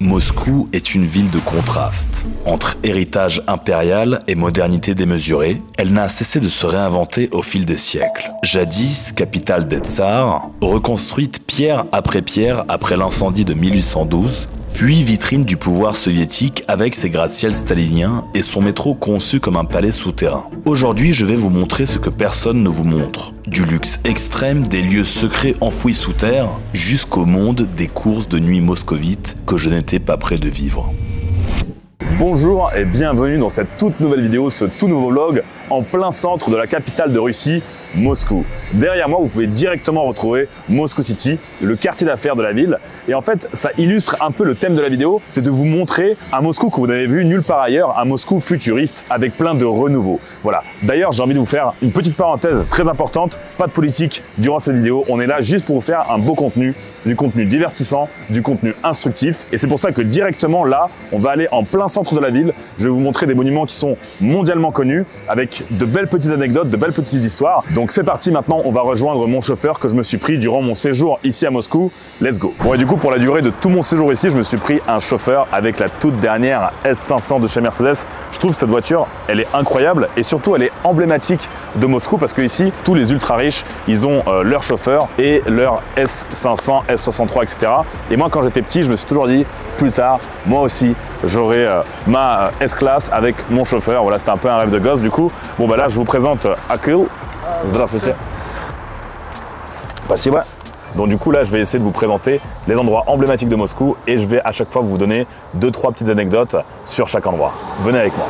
Moscou est une ville de contraste. Entre héritage impérial et modernité démesurée, elle n'a cessé de se réinventer au fil des siècles. Jadis capitale des tsars, reconstruite pierre après l'incendie de 1812, puis vitrine du pouvoir soviétique avec ses gratte-ciels staliniens et son métro conçu comme un palais souterrain. Aujourd'hui, je vais vous montrer ce que personne ne vous montre. Du luxe extrême, des lieux secrets enfouis sous terre, jusqu'au monde des courses de nuit moscovites que je n'étais pas prêt de vivre. Bonjour et bienvenue dans cette toute nouvelle vidéo, ce tout nouveau vlog en plein centre de la capitale de Russie, Moscou. Derrière moi, vous pouvez directement retrouver Moscow City, le quartier d'affaires de la ville. Et en fait, ça illustre un peu le thème de la vidéo, c'est de vous montrer un Moscou que vous n'avez vu nulle part ailleurs, un Moscou futuriste avec plein de renouveau. Voilà. D'ailleurs, j'ai envie de vous faire une petite parenthèse très importante, pas de politique durant cette vidéo. On est là juste pour vous faire un beau contenu, du contenu divertissant, du contenu instructif. Et c'est pour ça que directement là, on va aller en plein centre de la ville. Je vais vous montrer des monuments qui sont mondialement connus, avec de belles petites anecdotes, de belles petites histoires. Donc c'est parti, maintenant on va rejoindre mon chauffeur que je me suis pris durant mon séjour ici à Moscou. Let's go. Bon, et du coup, pour la durée de tout mon séjour ici, je me suis pris un chauffeur avec la toute dernière S500 de chez Mercedes. Je trouve que cette voiture, elle est incroyable et surtout elle est emblématique de Moscou parce que ici, tous les ultra riches, ils ont leur chauffeur et leur S500, S63, etc. Et moi, quand j'étais petit, je me suis toujours dit, plus tard, moi aussi, j'aurai ma S-Class avec mon chauffeur. Voilà, c'était un peu un rêve de gosse du coup. Bon, bah là, je vous présente Akil. Здравствуйте. Спасибо. Donc du coup là, je vais essayer de vous présenter les endroits emblématiques de Moscou et je vais à chaque fois vous donner 2-3 petites anecdotes sur chaque endroit. Venez avec moi.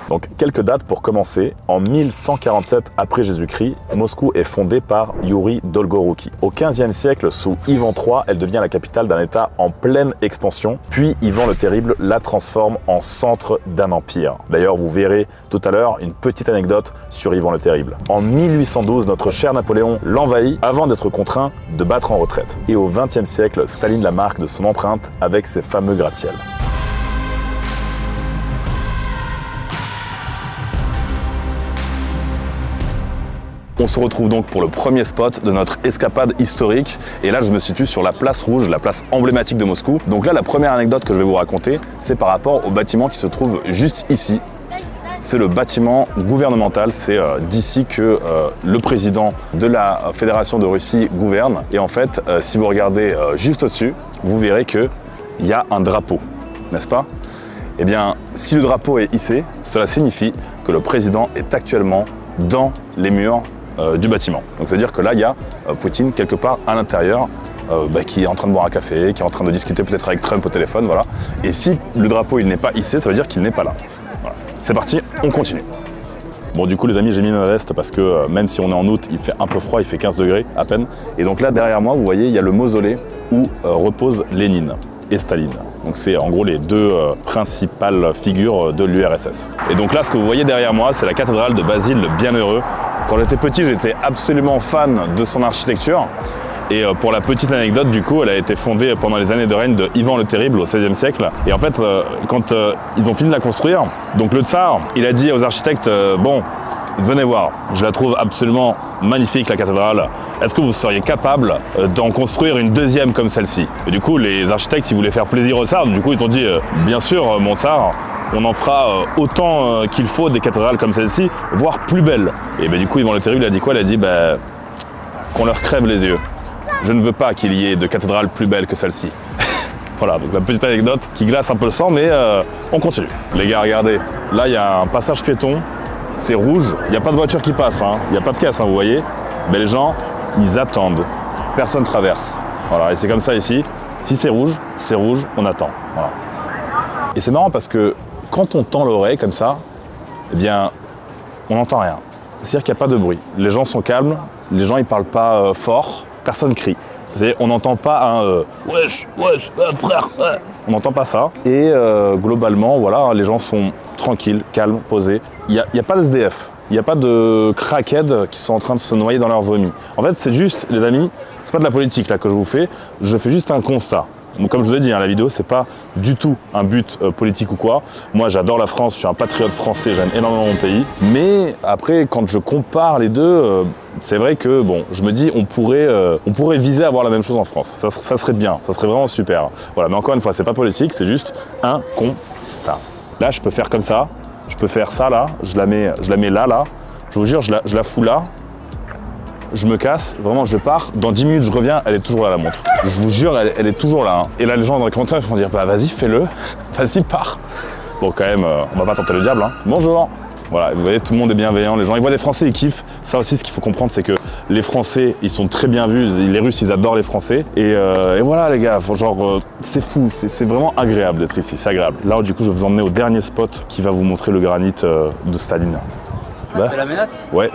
Donc quelques dates pour commencer. En 1147 après Jésus-Christ, Moscou est fondée par Youri Dolgorouki. Au XVe siècle, sous Ivan III, elle devient la capitale d'un État en pleine expansion. Puis Ivan le Terrible la transforme en centre d'un empire. D'ailleurs, vous verrez tout à l'heure une petite anecdote sur Ivan le Terrible. En 1812, notre cher Napoléon l'envahit avant d'être contraint de battre en retraite. Et au XXe siècle, Staline la marque de son empreinte avec ses fameux gratte-ciels. On se retrouve donc pour le premier spot de notre escapade historique. Et là, je me situe sur la place rouge, la place emblématique de Moscou. Donc là, la première anecdote que je vais vous raconter, c'est par rapport au bâtiment qui se trouve juste ici. C'est le bâtiment gouvernemental. C'est d'ici que le président de la Fédération de Russie gouverne. Et en fait, si vous regardez juste au-dessus, vous verrez qu'il y a un drapeau, n'est-ce pas? Eh bien, si le drapeau est hissé, cela signifie que le président est actuellement dans les murs du bâtiment. Donc c'est-à-dire que là, il y a Poutine quelque part à l'intérieur qui est en train de boire un café, qui est en train de discuter peut-être avec Trump au téléphone, voilà. Et si le drapeau il n'est pas hissé, ça veut dire qu'il n'est pas là. Voilà. C'est parti, on continue. Bon, du coup les amis, j'ai mis ma veste parce que même si on est en août, il fait un peu froid, il fait 15 degrés à peine. Et donc là, derrière moi, vous voyez, il y a le mausolée où repose Lénine et Staline. Donc c'est en gros les deux principales figures de l'URSS. Et donc là, ce que vous voyez derrière moi, c'est la cathédrale de Basile le Bienheureux. Quand j'étais petit, j'étais absolument fan de son architecture. Et pour la petite anecdote, du coup, elle a été fondée pendant les années de règne de Ivan le Terrible au XVIe siècle. Et en fait, quand ils ont fini de la construire, donc le tsar, il a dit aux architectes, bon, venez voir, je la trouve absolument magnifique la cathédrale. Est-ce que vous seriez capable d'en construire une deuxième comme celle-ci? Et du coup, les architectes, ils voulaient faire plaisir aux tsars. Du coup, ils ont dit, bien sûr, mon tsar, on en fera autant qu'il faut des cathédrales comme celle-ci, voire plus belles. Et ben, du coup, Ivan le Terrible, il a dit quoi? Il a dit qu'on leur crève les yeux. Je ne veux pas qu'il y ait de cathédrales plus belles que celle-ci. Voilà, donc la petite anecdote qui glace un peu le sang, mais on continue. Les gars, regardez, là, il y a un passage piéton, c'est rouge, il n'y a pas de voiture qui passe, il n'y a pas de casse, vous voyez. Mais les gens, ils attendent, personne traverse. Voilà, et c'est comme ça ici. Si c'est rouge, on attend. Voilà. Et c'est marrant parce que quand on tend l'oreille comme ça, eh bien, on n'entend rien. C'est-à-dire qu'il n'y a pas de bruit. Les gens sont calmes, les gens ils parlent pas fort, personne crie. On n'entend pas un wesh, frère, ouais. On n'entend pas ça. Et globalement, voilà, les gens sont tranquilles, calmes, posés. Il n'y a pas d'SDF, il n'y a pas de crackheads qui sont en train de se noyer dans leur vomi. En fait, c'est juste, les amis, c'est pas de la politique là que je vous fais, je fais juste un constat. Donc, comme je vous ai dit, hein, la vidéo, c'est pas du tout un but politique ou quoi. Moi, j'adore la France, je suis un patriote français, j'aime énormément mon pays. Mais après, quand je compare les deux, c'est vrai que bon, je me dis on pourrait viser à avoir la même chose en France. Ça serait bien, ça serait vraiment super. Voilà, mais encore une fois, c'est pas politique, c'est juste un constat. Là, je peux faire comme ça, je peux faire ça là, je la mets là. Je vous jure, je la fous là. Je me casse, vraiment je pars, dans 10 minutes je reviens, elle est toujours là la montre. Je vous jure, elle est toujours là. Hein. Et là les gens dans les commentaires ils vont dire bah vas-y fais-le, vas-y pars. Bon quand même, on va pas tenter le diable. Hein. Bonjour. Voilà, vous voyez, tout le monde est bienveillant, les gens, ils voient des Français, ils kiffent. Ça aussi, ce qu'il faut comprendre, c'est que les Français, ils sont très bien vus, les Russes, ils adorent les Français. Et voilà, les gars, c'est fou, c'est vraiment agréable d'être ici, c'est agréable. Là, du coup, je vais vous emmener au dernier spot qui va vous montrer le granit de Staline. Bah. C'est la menace? Ouais.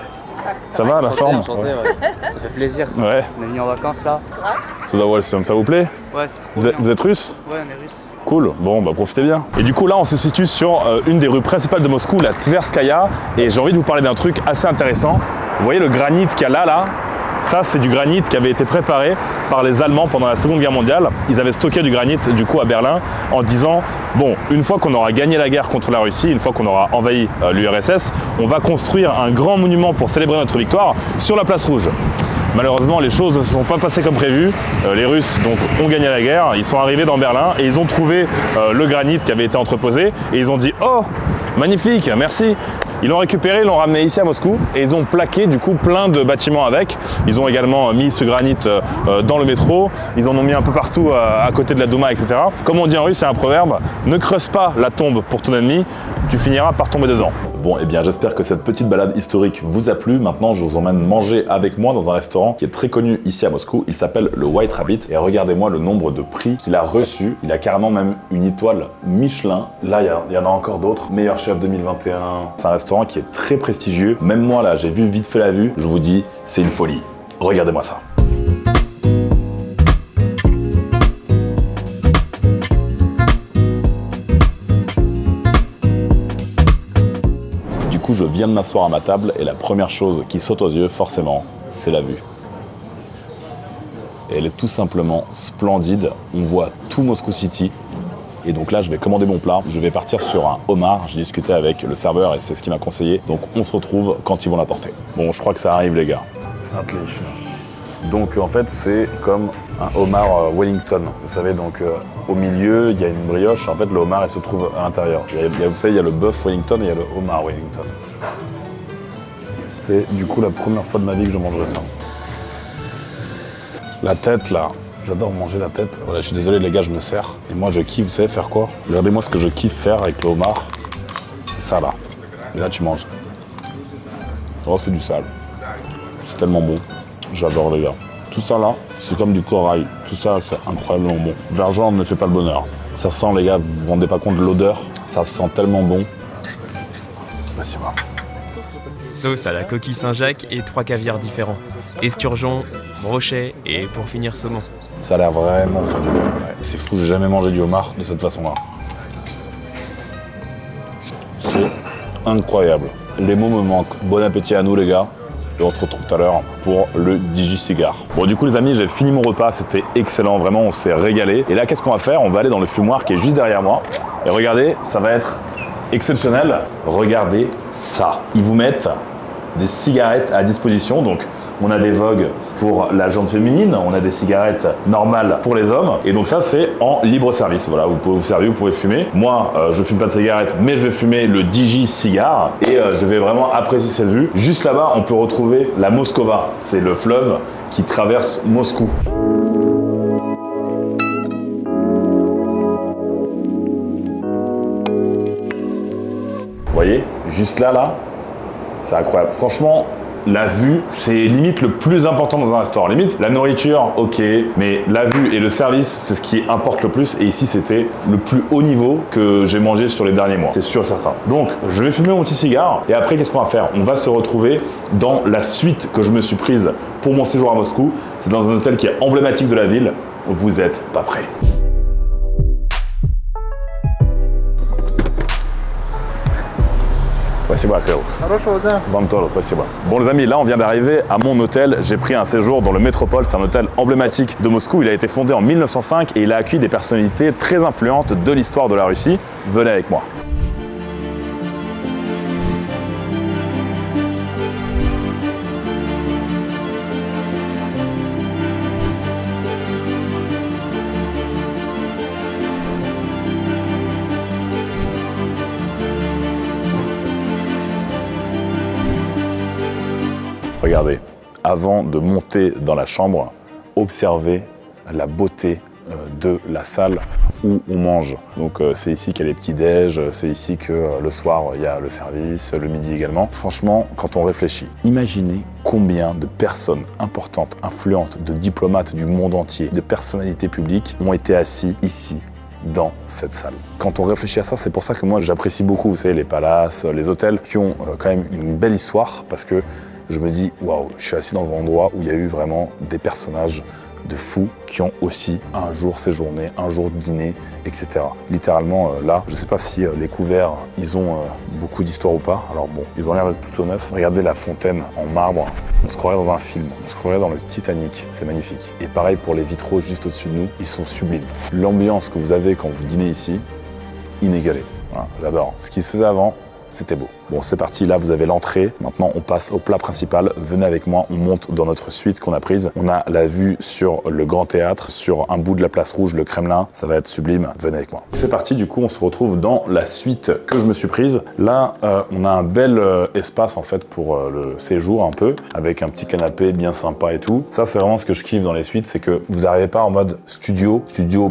Ça va, la forme? Enchanté, ouais. Ça fait plaisir. Ouais. On est venu en vacances, là. Ça vous plaît? Ouais, c'est trop bien. Vous êtes russe? Ouais, on est russe. Cool, bon bah profitez bien. Et du coup là on se situe sur une des rues principales de Moscou, la Tverskaya, et j'ai envie de vous parler d'un truc assez intéressant. Vous voyez le granit qu'il y a là, ça c'est du granit qui avait été préparé par les Allemands pendant la Seconde Guerre mondiale. Ils avaient stocké du granit du coup à Berlin en disant bon, une fois qu'on aura gagné la guerre contre la Russie, une fois qu'on aura envahi l'URSS, on va construire un grand monument pour célébrer notre victoire sur la place rouge. Malheureusement, les choses ne se sont pas passées comme prévu. Les Russes donc, ont gagné la guerre, ils sont arrivés dans Berlin et ils ont trouvé le granit qui avait été entreposé et ils ont dit « Oh, magnifique, merci !» Ils l'ont récupéré, ils l'ont ramené ici à Moscou et ils ont plaqué du coup plein de bâtiments avec. Ils ont également mis ce granit dans le métro, ils en ont mis un peu partout à côté de la Douma, etc. Comme on dit en russe, c'est un proverbe, ne creuse pas la tombe pour ton ennemi, tu finiras par tomber dedans. Bon, eh bien j'espère que cette petite balade historique vous a plu. Maintenant, je vous emmène manger avec moi dans un restaurant qui est très connu ici à Moscou. Il s'appelle le White Rabbit et regardez-moi le nombre de prix qu'il a reçu. Il a carrément même une étoile Michelin. Là, il y en a encore d'autres. Meilleur chef 2021. C'est un restaurant qui est très prestigieux. Même moi, là, j'ai vu vite fait la vue. Je vous dis, c'est une folie. Regardez-moi ça. Je viens de m'asseoir à ma table et la première chose qui saute aux yeux, forcément, c'est la vue. Et elle est tout simplement splendide. On voit tout Moscou City. Et donc là, je vais commander mon plat. Je vais partir sur un homard. J'ai discuté avec le serveur et c'est ce qu'il m'a conseillé. Donc on se retrouve quand ils vont l'apporter. Bon, je crois que ça arrive, les gars. Donc en fait, c'est comme un homard Wellington. Vous savez, donc au milieu, il y a une brioche. En fait, le homard, il se trouve à l'intérieur. Vous savez, il y a le bœuf Wellington et il y a le homard Wellington. C'est du coup la première fois de ma vie que je mangerai ça. La tête, là. J'adore manger la tête. Voilà, je suis désolé, les gars, je me sers. Et moi, je kiffe, vous savez faire quoi? Regardez-moi ce que je kiffe faire avec le homard. C'est ça, là. Et là, tu manges. Oh, c'est du sale. C'est tellement bon. J'adore, les gars. Tout ça, là, c'est comme du corail. Tout ça, c'est incroyablement bon. L'argent ne fait pas le bonheur. Ça sent, les gars, vous vous rendez pas compte de l'odeur. Ça sent tellement bon. Vas-y, va. Sauce à la coquille Saint-Jacques et 3 caviars différents. Esturgeon, brochet et pour finir saumon. Ça a l'air vraiment fabuleux. Ouais. C'est fou, j'ai jamais mangé du homard de cette façon-là. C'est incroyable. Les mots me manquent. Bon appétit à nous, les gars. Et on se retrouve tout à l'heure pour le Digi-Cigare. Bon, du coup, les amis, j'ai fini mon repas. C'était excellent. Vraiment, on s'est régalé. Et là, qu'est-ce qu'on va faire? On va aller dans le fumoir qui est juste derrière moi. Et regardez, ça va être exceptionnel. Regardez ça. Ils vous mettent des cigarettes à disposition. Donc, on a des Vogue pour la jante féminine, on a des cigarettes normales pour les hommes. Et donc ça, c'est en libre service. Voilà, vous pouvez vous servir, vous pouvez fumer. Moi, je fume pas de cigarettes, mais je vais fumer le Digi-Cigare. Et je vais vraiment apprécier cette vue. Juste là-bas, on peut retrouver la Moskova. C'est le fleuve qui traverse Moscou. Vous voyez, juste là, c'est incroyable. Franchement, la vue, c'est limite le plus important dans un restaurant. Limite, la nourriture, ok, mais la vue et le service, c'est ce qui importe le plus. Et ici, c'était le plus haut niveau que j'ai mangé sur les derniers mois. C'est sûr et certain. Donc, je vais fumer mon petit cigare. Et après, qu'est-ce qu'on va faire? On va se retrouver dans la suite que je me suis prise pour mon séjour à Moscou. C'est dans un hôtel qui est emblématique de la ville. Vous êtes pas prêts. Спасибо, Крыл. Вам тоже, спасибо. Bon les amis, là on vient d'arriver à mon hôtel. J'ai pris un séjour dans le Métropole. C'est un hôtel emblématique de Moscou. Il a été fondé en 1905 et il a accueilli des personnalités très influentes de l'histoire de la Russie. Venez avec moi. Regardez, avant de monter dans la chambre, observez la beauté de la salle où on mange. Donc c'est ici qu'il y a les petits-déj, c'est ici que le soir il y a le service, le midi également. Franchement, quand on réfléchit, imaginez combien de personnes importantes, influentes, de diplomates du monde entier, de personnalités publiques ont été assis ici, dans cette salle. Quand on réfléchit à ça, c'est pour ça que moi j'apprécie beaucoup, vous savez, les palaces, les hôtels qui ont quand même une belle histoire parce que je me dis, waouh, je suis assis dans un endroit où il y a eu vraiment des personnages de fous qui ont aussi un jour séjourné, un jour dîné, etc. Littéralement, là, je ne sais pas si les couverts, ils ont beaucoup d'histoire ou pas. Alors bon, ils ont l'air d'être plutôt neufs. Regardez la fontaine en marbre. On se croirait dans un film, on se croirait dans le Titanic. C'est magnifique. Et pareil pour les vitraux juste au-dessus de nous, ils sont sublimes. L'ambiance que vous avez quand vous dînez ici, inégalée. Voilà, j'adore. Ce qui se faisait avant, c'était beau. Bon, c'est parti, là vous avez l'entrée. Maintenant, on passe au plat principal. Venez avec moi, on monte dans notre suite qu'on a prise. On a la vue sur le Grand Théâtre, sur un bout de la place rouge, le Kremlin. Ça va être sublime. Venez avec moi. C'est parti, du coup, on se retrouve dans la suite que je me suis prise. Là, on a un bel espace en fait pour le séjour un peu, avec un petit canapé bien sympa et tout. Ça, c'est vraiment ce que je kiffe dans les suites, c'est que vous n'arrivez pas en mode studio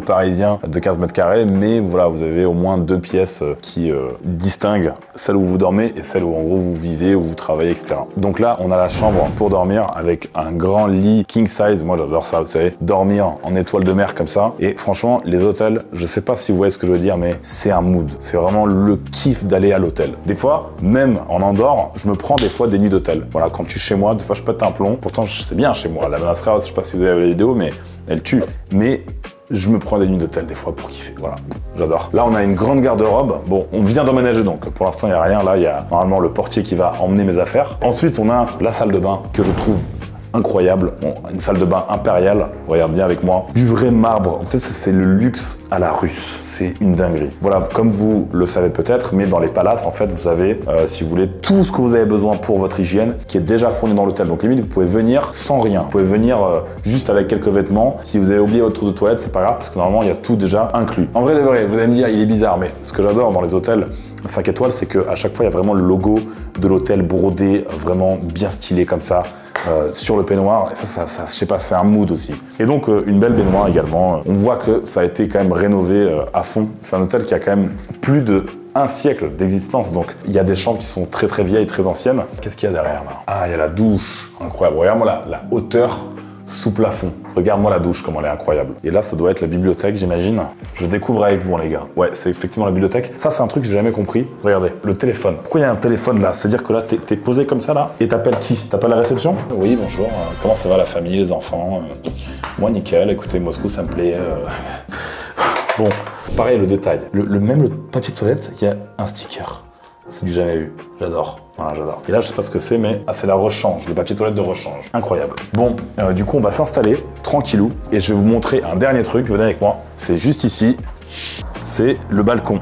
parisien de 15 mètres carrés, mais voilà, vous avez au moins 2 pièces qui distinguent celle où vous dormez et celle où en gros vous vivez, où vous travaillez, etc. Donc là, on a la chambre pour dormir avec un grand lit king size. Moi, j'adore ça, vous savez, dormir en étoile de mer comme ça. Et franchement, les hôtels, je sais pas si vous voyez ce que je veux dire, mais c'est un mood. C'est vraiment le kiff d'aller à l'hôtel. Des fois, même en Andorre, je me prends des fois des nuits d'hôtel. Voilà, quand je suis chez moi, des fois je pète un plomb. Pourtant, c'est bien chez moi. La Manasra House, je sais pas si vous avez vu la vidéo, mais elle tue. Mais je me prends des nuits d'hôtel des fois pour kiffer, voilà, j'adore. Là, on a une grande garde-robe. Bon, on vient d'emménager, donc pour l'instant, il n'y a rien. Là, il y a normalement le portier qui va emmener mes affaires. Ensuite, on a la salle de bain que je trouve incroyable. Bon, une salle de bain impériale, regarde bien avec moi. Du vrai marbre, en fait c'est le luxe à la russe, c'est une dinguerie. Voilà, comme vous le savez peut-être, mais dans les palaces en fait vous avez, si vous voulez, tout ce que vous avez besoin pour votre hygiène qui est déjà fourni dans l'hôtel. Donc limite vous pouvez venir sans rien, vous pouvez venir juste avec quelques vêtements. Si vous avez oublié votre trousse de toilette, c'est pas grave parce que normalement il y a tout déjà inclus. En vrai de vrai, vous allez me dire il est bizarre, mais ce que j'adore dans les hôtels 5 étoiles, c'est qu'à chaque fois il y a vraiment le logo de l'hôtel brodé, vraiment bien stylé comme ça. Sur le peignoir, et ça, je sais pas, c'est un mood aussi. Et donc une belle baignoire également. On voit que ça a été quand même rénové à fond. C'est un hôtel qui a quand même plus de 1 siècle d'existence, donc il y a des chambres qui sont très très vieilles, très anciennes. Qu'est-ce qu'il y a derrière là? Ah, il y a la douche, incroyable. Regarde-moi la hauteur sous plafond. Regarde-moi la douche, comment elle est incroyable. Et là, ça doit être la bibliothèque, j'imagine. Je découvre avec vous, hein, les gars. Ouais, c'est effectivement la bibliothèque. Ça, c'est un truc que j'ai jamais compris. Regardez, le téléphone. Pourquoi il y a un téléphone là? C'est-à-dire que là, t'es posé comme ça, là, et t'appelles qui? T'appelles la réception? Oui, bonjour. Comment ça va, la famille, les enfants? Moi, nickel. Écoutez, Moscou, ça me plaît. Bon, pareil, le détail. Même le papier de toilette, il y a un sticker. C'est du jamais vu. J'adore. Voilà, j'adore. Et là, je sais pas ce que c'est, mais c'est la rechange, le papier toilette de rechange. Incroyable. Bon, du coup, on va s'installer tranquillou et je vais vous montrer un dernier truc. Venez avec moi. C'est juste ici. C'est le balcon.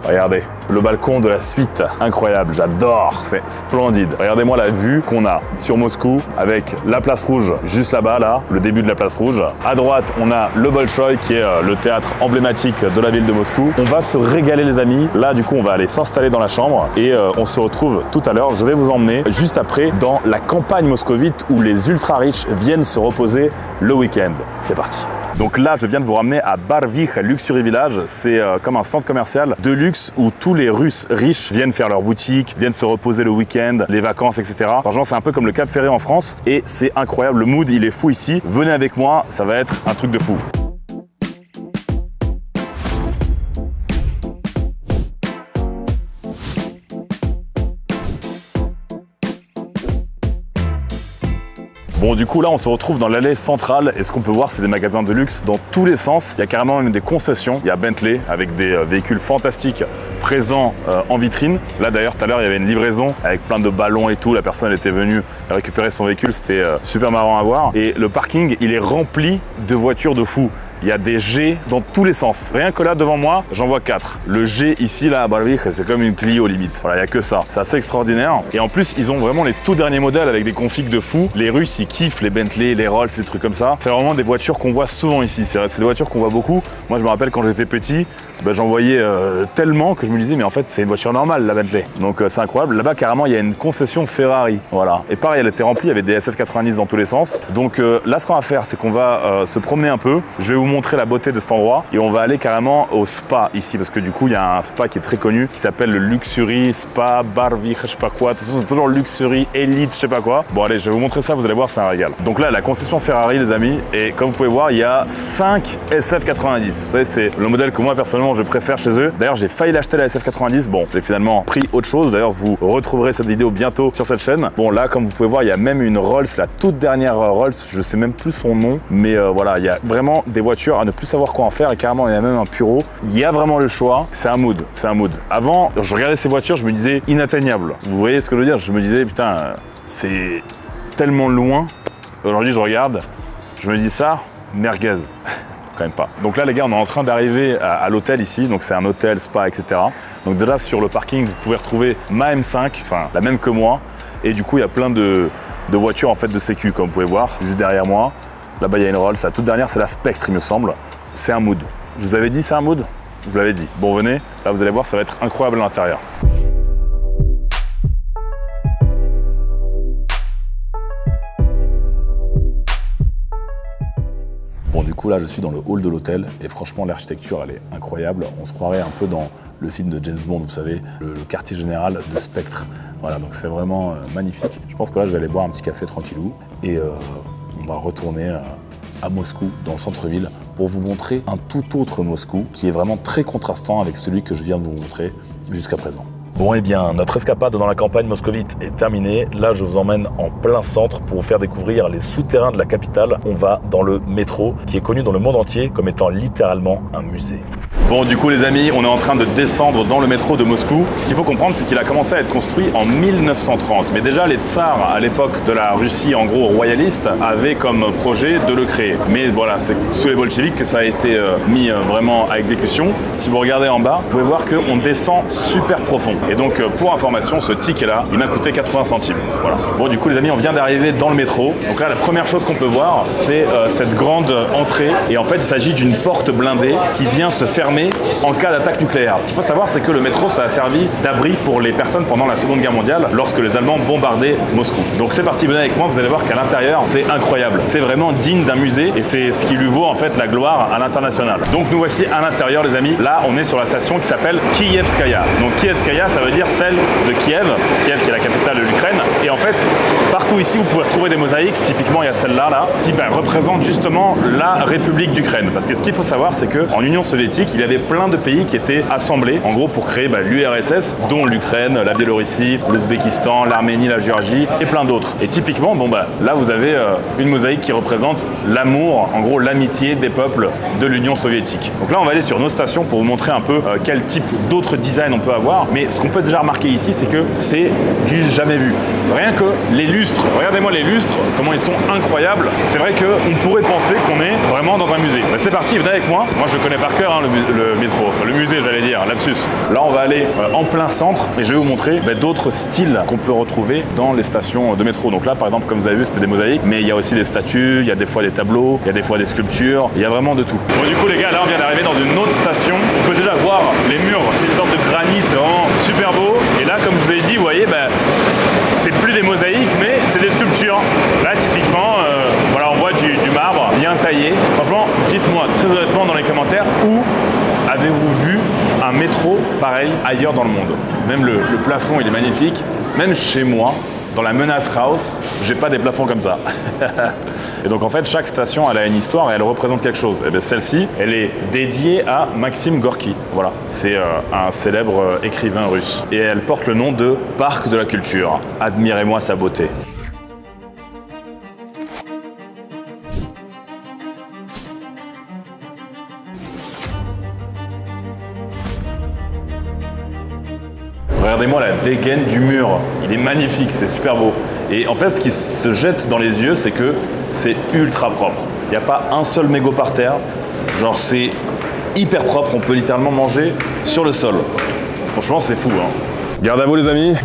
Regardez, le balcon de la suite, incroyable, j'adore, c'est splendide. Regardez-moi la vue qu'on a sur Moscou avec la place rouge juste là-bas, là, le début de la place rouge. À droite, on a le Bolchoï qui est le théâtre emblématique de la ville de Moscou. On va se régaler les amis. Là, du coup, on va aller s'installer dans la chambre et on se retrouve tout à l'heure. Je vais vous emmener juste après dans la campagne moscovite où les ultra riches viennent se reposer le week-end. C'est parti. Donc là, je viens de vous ramener à Barvikh Luxury Village. C'est comme un centre commercial de luxe où tous les Russes riches viennent faire leur boutique, viennent se reposer le week-end, les vacances, etc. Franchement, c'est un peu comme le Cap Ferré en France et c'est incroyable. Le mood, il est fou ici. Venez avec moi, ça va être un truc de fou. Bon, du coup, là, on se retrouve dans l'allée centrale et ce qu'on peut voir, c'est des magasins de luxe dans tous les sens. Il y a carrément même des concessions. Il y a Bentley avec des véhicules fantastiques présents en vitrine. Là, d'ailleurs, tout à l'heure, il y avait une livraison avec plein de ballons et tout. La personne était venue récupérer son véhicule. C'était super marrant à voir. Et le parking, il est rempli de voitures de fous. Il y a des G dans tous les sens. Rien que là, devant moi, j'en vois 4. Le G ici, là, à Barbich, c'est comme une Clio limite. Voilà, il n'y a que ça. C'est assez extraordinaire. Et en plus, ils ont vraiment les tout derniers modèles avec des configs de fou. Les Russes, ils kiffent les Bentley, les Rolls, ces trucs comme ça. C'est vraiment des voitures qu'on voit souvent ici. C'est des voitures qu'on voit beaucoup. Moi, je me rappelle quand j'étais petit, j'en voyais tellement que je me disais, mais en fait, c'est une voiture normale, la Bentley. Donc, c'est incroyable. Là-bas, carrément, il y a une concession Ferrari. Voilà. Et pareil, elle était remplie, il y avait des SF90 dans tous les sens. Donc, là, ce qu'on va faire, c'est qu'on va se promener un peu. Je vais vous montrer la beauté de cet endroit et on va aller carrément au spa ici parce que du coup il y a un spa qui est très connu qui s'appelle le Luxury Spa Barbich, je sais pas quoi, c'est toujours Luxury Elite, je sais pas quoi. Bon allez, je vais vous montrer ça, vous allez voir, c'est un régal. Donc là, la concession Ferrari les amis, et comme vous pouvez voir, il y a 5 SF90. Vous savez, c'est le modèle que moi personnellement je préfère chez eux. D'ailleurs, j'ai failli l'acheter la SF90, bon, j'ai finalement pris autre chose. D'ailleurs, vous retrouverez cette vidéo bientôt sur cette chaîne. Bon là, comme vous pouvez voir, il y a même une Rolls, la toute dernière Rolls, je sais même plus son nom, mais voilà, il y a vraiment des voitures à ne plus savoir quoi en faire et carrément il y a même un Puro. Il y a vraiment le choix, c'est un mood, c'est un mood. Avant, je regardais ces voitures, je me disais inatteignable. Vous voyez ce que je veux dire? Je me disais putain, c'est tellement loin. Aujourd'hui je regarde, je me dis ça, merguez. Quand même pas. Donc là les gars, on est en train d'arriver à l'hôtel ici, donc c'est un hôtel, spa, etc. Donc déjà sur le parking, vous pouvez retrouver ma M5, enfin la même que moi, et du coup il y a plein de voitures en fait de sécu comme vous pouvez voir, juste derrière moi. Là-bas il y a une Rolls, la toute dernière c'est la Spectre il me semble. C'est un mood. Je vous avais dit c'est un mood? Je vous l'avais dit. Bon venez, là vous allez voir, ça va être incroyable à l'intérieur. Bon du coup là je suis dans le hall de l'hôtel et franchement l'architecture elle est incroyable. On se croirait un peu dans le film de James Bond, vous savez, le quartier général de Spectre. Voilà, donc c'est vraiment magnifique. Je pense que là je vais aller boire un petit café tranquillou et on va retourner à Moscou, dans le centre-ville, pour vous montrer un tout autre Moscou qui est vraiment très contrastant avec celui que je viens de vous montrer jusqu'à présent. Bon eh bien, notre escapade dans la campagne moscovite est terminée. Là, je vous emmène en plein centre pour vous faire découvrir les souterrains de la capitale. On va dans le métro, qui est connu dans le monde entier comme étant littéralement un musée. Bon, du coup les amis, on est en train de descendre dans le métro de Moscou. Ce qu'il faut comprendre, c'est qu'il a commencé à être construit en 1930. Mais déjà, les tsars, à l'époque de la Russie, en gros royaliste, avaient comme projet de le créer. Mais voilà, c'est sous les bolcheviks que ça a été mis vraiment à exécution. Si vous regardez en bas, vous pouvez voir qu'on descend super profond. Et donc, pour information, ce ticket-là, il m'a coûté 80 centimes. Voilà. Bon, du coup, les amis, on vient d'arriver dans le métro. Donc là, la première chose qu'on peut voir, c'est cette grande entrée. Et en fait, il s'agit d'une porte blindée qui vient se fermer en cas d'attaque nucléaire. Ce qu'il faut savoir, c'est que le métro, ça a servi d'abri pour les personnes pendant la Seconde Guerre mondiale, lorsque les Allemands bombardaient Moscou. Donc c'est parti, venez avec moi, vous allez voir qu'à l'intérieur, c'est incroyable. C'est vraiment digne d'un musée et c'est ce qui lui vaut en fait la gloire à l'international. Donc nous voici à l'intérieur, les amis. Là, on est sur la station qui s'appelle Kievskaya. Donc Kievskaya, ça veut dire celle de Kiev. Kiev qui est la capitale de l'Ukraine. Et en fait, partout ici, vous pouvez retrouver des mosaïques. Typiquement, il y a celle-là, qui représente justement la République d'Ukraine. Parce que ce qu'il faut savoir, c'est qu'en Union soviétique, il y avait plein de pays qui étaient assemblés, en gros, pour créer l'URSS, dont l'Ukraine, la Biélorussie, l'Ouzbékistan, l'Arménie, la Géorgie et plein d'autres. Et typiquement, là, vous avez une mosaïque qui représente l'amour, en gros, l'amitié des peuples de l'Union soviétique. Donc là, on va aller sur nos stations pour vous montrer un peu quel type d'autres designs on peut avoir. Mais ce qu'on peut déjà remarquer ici, c'est que c'est du jamais vu. Rien que les lustres, regardez-moi les lustres, comment ils sont incroyables. C'est vrai qu'on pourrait penser qu'on est vraiment dans un musée. C'est parti, venez avec moi. Moi, je connais par cœur le métro, le musée, j'allais dire, lapsus. Là, on va aller en plein centre et je vais vous montrer d'autres styles qu'on peut retrouver dans les stations de métro. Donc là, par exemple, comme vous avez vu, c'était des mosaïques, mais il y a aussi des statues, il y a des fois des tableaux, il y a des fois des sculptures, il y a vraiment de tout. Bon, du coup, les gars, là, on vient d'arriver dans une autre station. On peut déjà voir les murs, c'est une sorte de granit, c'est vraiment super beau. Et là, comme je vous ai dit, vous voyez, c'est plus des mosaïques, mais c'est des sculptures. Là, typiquement, voilà, on voit du marbre bien taillé. Franchement, dites-moi très honnêtement dans les commentaires où avez-vous vu un métro pareil ailleurs dans le monde? Même le plafond, il est magnifique. Même chez moi, dans la Menace House, j'ai pas des plafonds comme ça. Et donc en fait, chaque station, elle a une histoire et elle représente quelque chose. Et bien celle-ci, elle est dédiée à Maxime Gorky. Voilà, c'est un célèbre écrivain russe. Et elle porte le nom de Parc de la Culture. Admirez-moi sa beauté. Regardez-moi la dégaine du mur. Il est magnifique, c'est super beau. Et en fait, ce qui se jette dans les yeux, c'est que c'est ultra propre. Il n'y a pas un seul mégot par terre. Genre, c'est hyper propre. On peut littéralement manger sur le sol. Franchement, c'est fou. Hein. Garde à vous, les amis.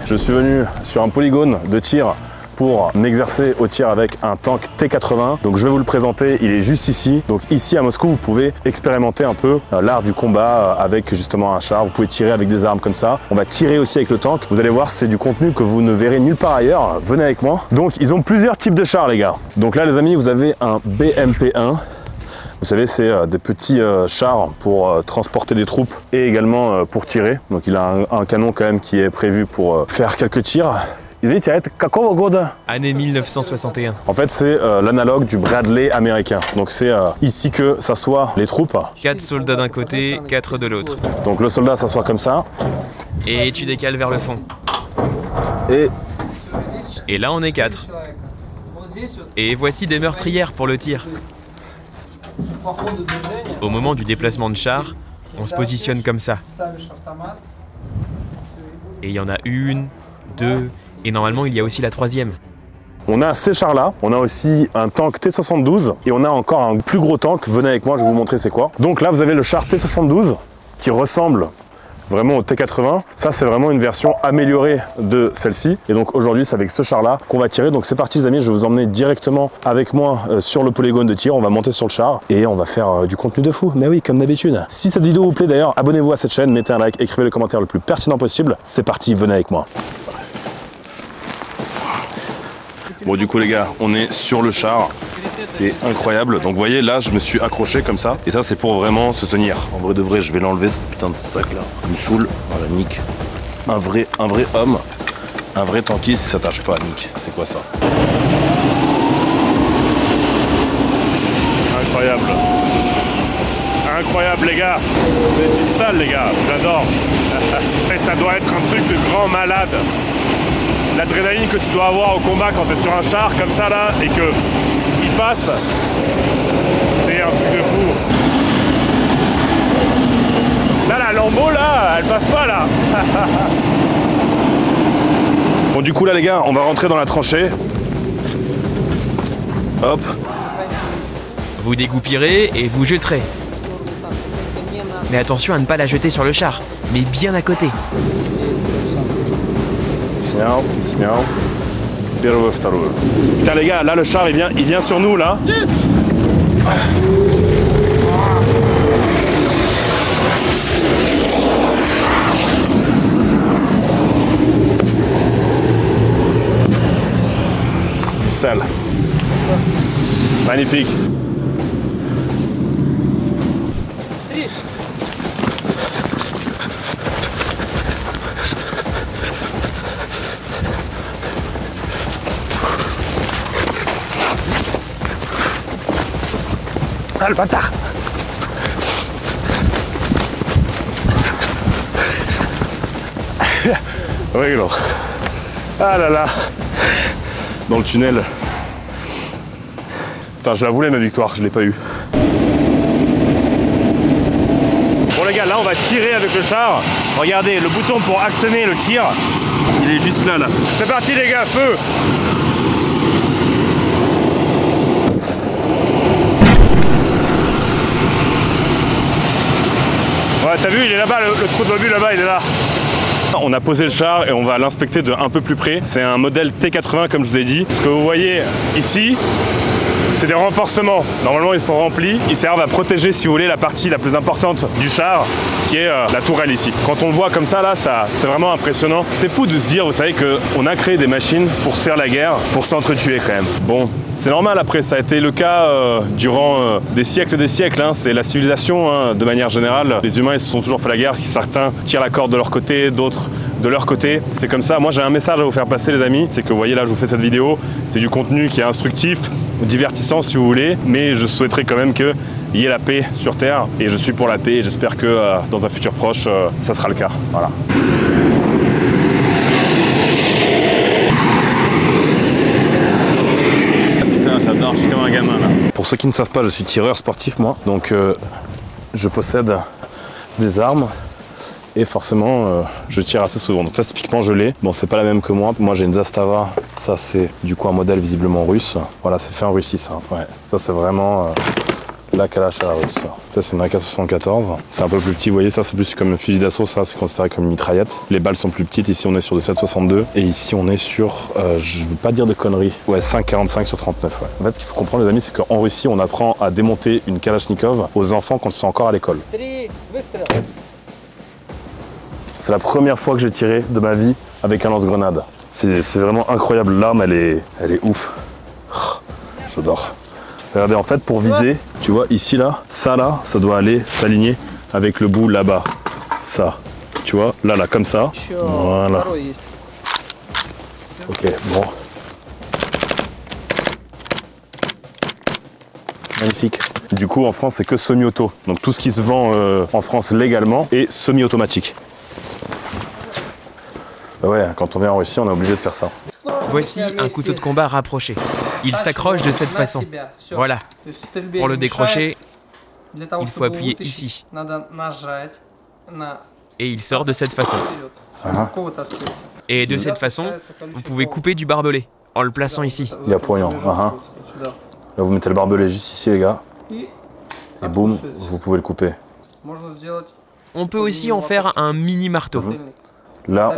Je suis venu sur un polygone de tir pour m'exercer au tir avec un tank T80. Donc je vais vous le présenter, il est juste ici. Donc ici à Moscou, vous pouvez expérimenter un peu l'art du combat avec justement un char. Vous pouvez tirer avec des armes comme ça. On va tirer aussi avec le tank. Vous allez voir, c'est du contenu que vous ne verrez nulle part ailleurs. Venez avec moi. Donc ils ont plusieurs types de chars, les gars. Donc là, les amis, vous avez un BMP-1. Vous savez, c'est des petits chars pour transporter des troupes et également pour tirer. Donc il a un canon quand même qui est prévu pour faire quelques tirs. Année 1961. En fait, c'est l'analogue du Bradley américain. Donc c'est ici que s'assoient les troupes. 4 soldats d'un côté, 4 de l'autre. Donc le soldat s'assoit comme ça. Et tu décales vers le fond. Et là, on est 4. Et voici des meurtrières pour le tir. Au moment du déplacement de char, on se positionne comme ça. Et il y en a une, deux, et normalement il y a aussi la troisième. On a ces chars-là, on a aussi un tank T72 et on a encore un plus gros tank. Venez avec moi, je vais vous montrer c'est quoi. Donc là, vous avez le char T72 qui ressemble vraiment au T80. Ça, c'est vraiment une version améliorée de celle-ci. Et donc aujourd'hui, c'est avec ce char-là qu'on va tirer. Donc c'est parti, les amis, je vais vous emmener directement avec moi sur le polygone de tir. On va monter sur le char et on va faire du contenu de fou. Mais oui, comme d'habitude. Si cette vidéo vous plaît d'ailleurs, abonnez-vous à cette chaîne, mettez un like, écrivez le commentaire le plus pertinent possible. C'est parti, venez avec moi. Bon, du coup, les gars, on est sur le char. C'est incroyable. Donc, vous voyez, là, je me suis accroché comme ça. Et ça, c'est pour vraiment se tenir. En vrai de vrai, je vais l'enlever, ce putain de sac-là. Il me saoule. Voilà, nique. Un vrai homme. Un vrai tankiste, il s'attache pas à nique. C'est quoi ça? Incroyable. Incroyable, les gars. C'est sale, les gars. J'adore. Et ça doit être un truc de grand malade. L'adrénaline que tu dois avoir au combat quand tu es sur un char comme ça là et que il passe, c'est un truc de fou. Là la Lambo là, elle passe pas là. Bon, du coup là les gars, on va rentrer dans la tranchée. Hop. Vous dégoupillerez et vous jeterez. Mais attention à ne pas la jeter sur le char, mais bien à côté. Putain les gars, là le char il vient sur nous là. Du sale. Magnifique. Ah le bâtard! Oui, alors. Ah là là! Dans le tunnel. Putain, je la voulais ma victoire, je l'ai pas eu. Bon les gars, là on va tirer avec le char. Regardez, le bouton pour actionner le tir, il est juste là. C'est parti les gars, feu! Ouais, t'as vu, il est là-bas, le trou de l'obus là-bas, il est là. On a posé le char et on va l'inspecter de un peu plus près. C'est un modèle T80 comme je vous ai dit. Ce que vous voyez ici, c'est des renforcements. Normalement, ils sont remplis. Ils servent à protéger, si vous voulez, la partie la plus importante du char, qui est la tourelle ici. Quand on le voit comme ça, là, c'est vraiment impressionnant. C'est fou de se dire, vous savez, qu'on a créé des machines pour se faire la guerre, pour s'entretuer quand même. Bon, c'est normal après, ça a été le cas durant des siècles, hein. C'est la civilisation, hein, de manière générale. Les humains, ils se sont toujours fait la guerre. Certains tirent la corde de leur côté, d'autres de leur côté. C'est comme ça. Moi, j'ai un message à vous faire passer, les amis. C'est que, vous voyez, là, je vous fais cette vidéo. C'est du contenu qui est instructif, divertissant si vous voulez, mais je souhaiterais quand même qu'il y ait la paix sur Terre, et je suis pour la paix, et j'espère que dans un futur proche, ça sera le cas. Voilà. Ah, putain, j'adore, je suis comme un gamin là. Pour ceux qui ne savent pas, je suis tireur sportif moi, donc je possède des armes et forcément je tire assez souvent. Donc ça typiquement je l'ai. Bon, c'est pas la même que moi. Moi j'ai une Zastava. Ça c'est du coup un modèle visiblement russe. Voilà, c'est fait en Russie ça. Ouais. Ça c'est vraiment la Kalash à la russe. Ça c'est une AK-74. C'est un peu plus petit, vous voyez, ça c'est plus comme un fusil d'assaut, ça c'est considéré comme une mitraillette. Les balles sont plus petites, ici on est sur de 7,62 et ici on est sur, je veux pas dire de conneries, ouais 5,45 sur 39. Ouais. En fait ce qu'il faut comprendre les amis, c'est qu'en Russie on apprend à démonter une Kalachnikov aux enfants quand ils sont encore à l'école. C'est la première fois que j'ai tiré de ma vie avec un lance-grenade. C'est vraiment incroyable, l'arme elle est ouf. J'adore. Regardez, en fait, pour viser, tu vois, ici, là, ça doit aller s'aligner avec le bout là-bas. Ça, tu vois, là, comme ça. Voilà. Ok, bon. Magnifique. Du coup, en France, c'est que semi-auto. Donc, tout ce qui se vend en France légalement est semi-automatique. Bah ouais, quand on vient en Russie, on est obligé de faire ça. Voici un couteau de combat rapproché. Il s'accroche de cette façon. Voilà. Pour le décrocher, il faut appuyer ici. Et il sort de cette façon. Et de cette façon, vous pouvez couper du barbelé en le plaçant ici. Il y a pour rien. Là, vous mettez le barbelé juste ici, les gars. Et boum, vous pouvez le couper. On peut aussi en faire un mini marteau. Là,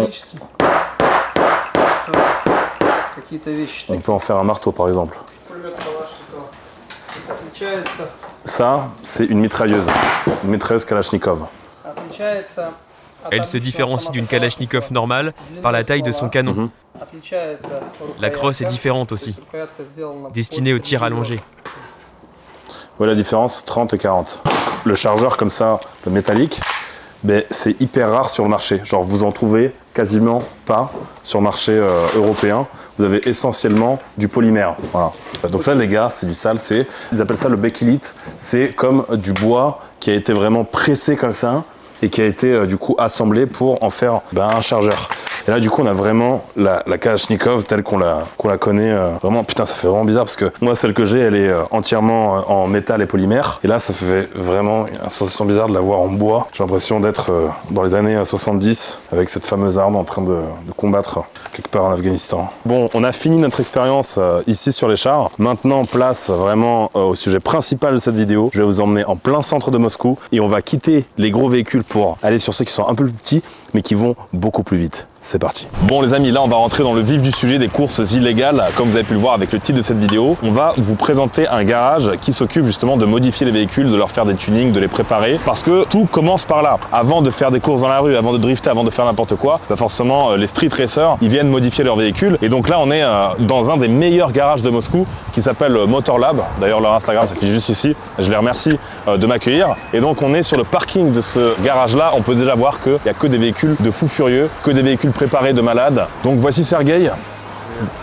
on peut en faire un marteau, par exemple. Ça, c'est une mitrailleuse Kalachnikov. Elle se différencie d'une Kalachnikov normale par la taille de son canon. La crosse est différente aussi, destinée au tir allongé. Voilà la différence, 30 et 40. Le chargeur comme ça, le métallique, ben, c'est hyper rare sur le marché. Genre vous en trouvez quasiment pas sur le marché européen. Vous avez essentiellement du polymère. Voilà. Donc ça les gars, c'est du sale, ils appellent ça le bekilite. C'est comme du bois qui a été vraiment pressé comme ça et qui a été du coup assemblé pour en faire un chargeur. Et là du coup on a vraiment la Kalachnikov telle qu'on la connaît. Vraiment, putain, ça fait vraiment bizarre parce que moi celle que j'ai elle est entièrement en métal et polymère. Et là ça fait vraiment une sensation bizarre de la voir en bois. J'ai l'impression d'être dans les années 70 avec cette fameuse arme en train de combattre quelque part en Afghanistan. Bon, on a fini notre expérience ici sur les chars. Maintenant place vraiment au sujet principal de cette vidéo. Je vais vous emmener en plein centre de Moscou et on va quitter les gros véhicules pour aller sur ceux qui sont un peu plus petits mais qui vont beaucoup plus vite. C'est parti. Bon les amis, là on va rentrer dans le vif du sujet des courses illégales. Comme vous avez pu le voir avec le titre de cette vidéo, on va vous présenter un garage qui s'occupe justement de modifier les véhicules, de leur faire des tunings, de les préparer. Parce que tout commence par là. Avant de faire des courses dans la rue, avant de drifter, avant de faire n'importe quoi, forcément les street racers, ils viennent modifier leurs véhicules. Et donc là on est dans un des meilleurs garages de Moscou qui s'appelle Motor Lab. D'ailleurs leur Instagram s'affiche juste ici. Je les remercie de m'accueillir. Et donc on est sur le parking de ce garage là. On peut déjà voir qu'il n'y a que des véhicules de fous furieux, que des véhicules préparés de malades. Donc voici Sergueï.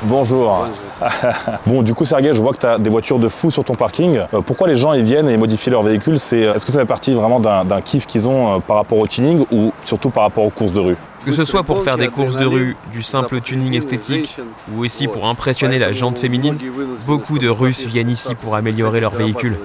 Bonjour. Bon, du coup Sergueï, je vois que tu as des voitures de fou sur ton parking. Pourquoi les gens ils viennent et modifient leurs véhicules? Est-ce que ça fait partie vraiment d'un kiff qu'ils ont par rapport au tuning ou surtout par rapport aux courses de rue? Que ce soit pour faire des courses de rue, du simple tuning esthétique, ou aussi pour impressionner la jante féminine, beaucoup de Russes viennent ici pour améliorer leur véhicule.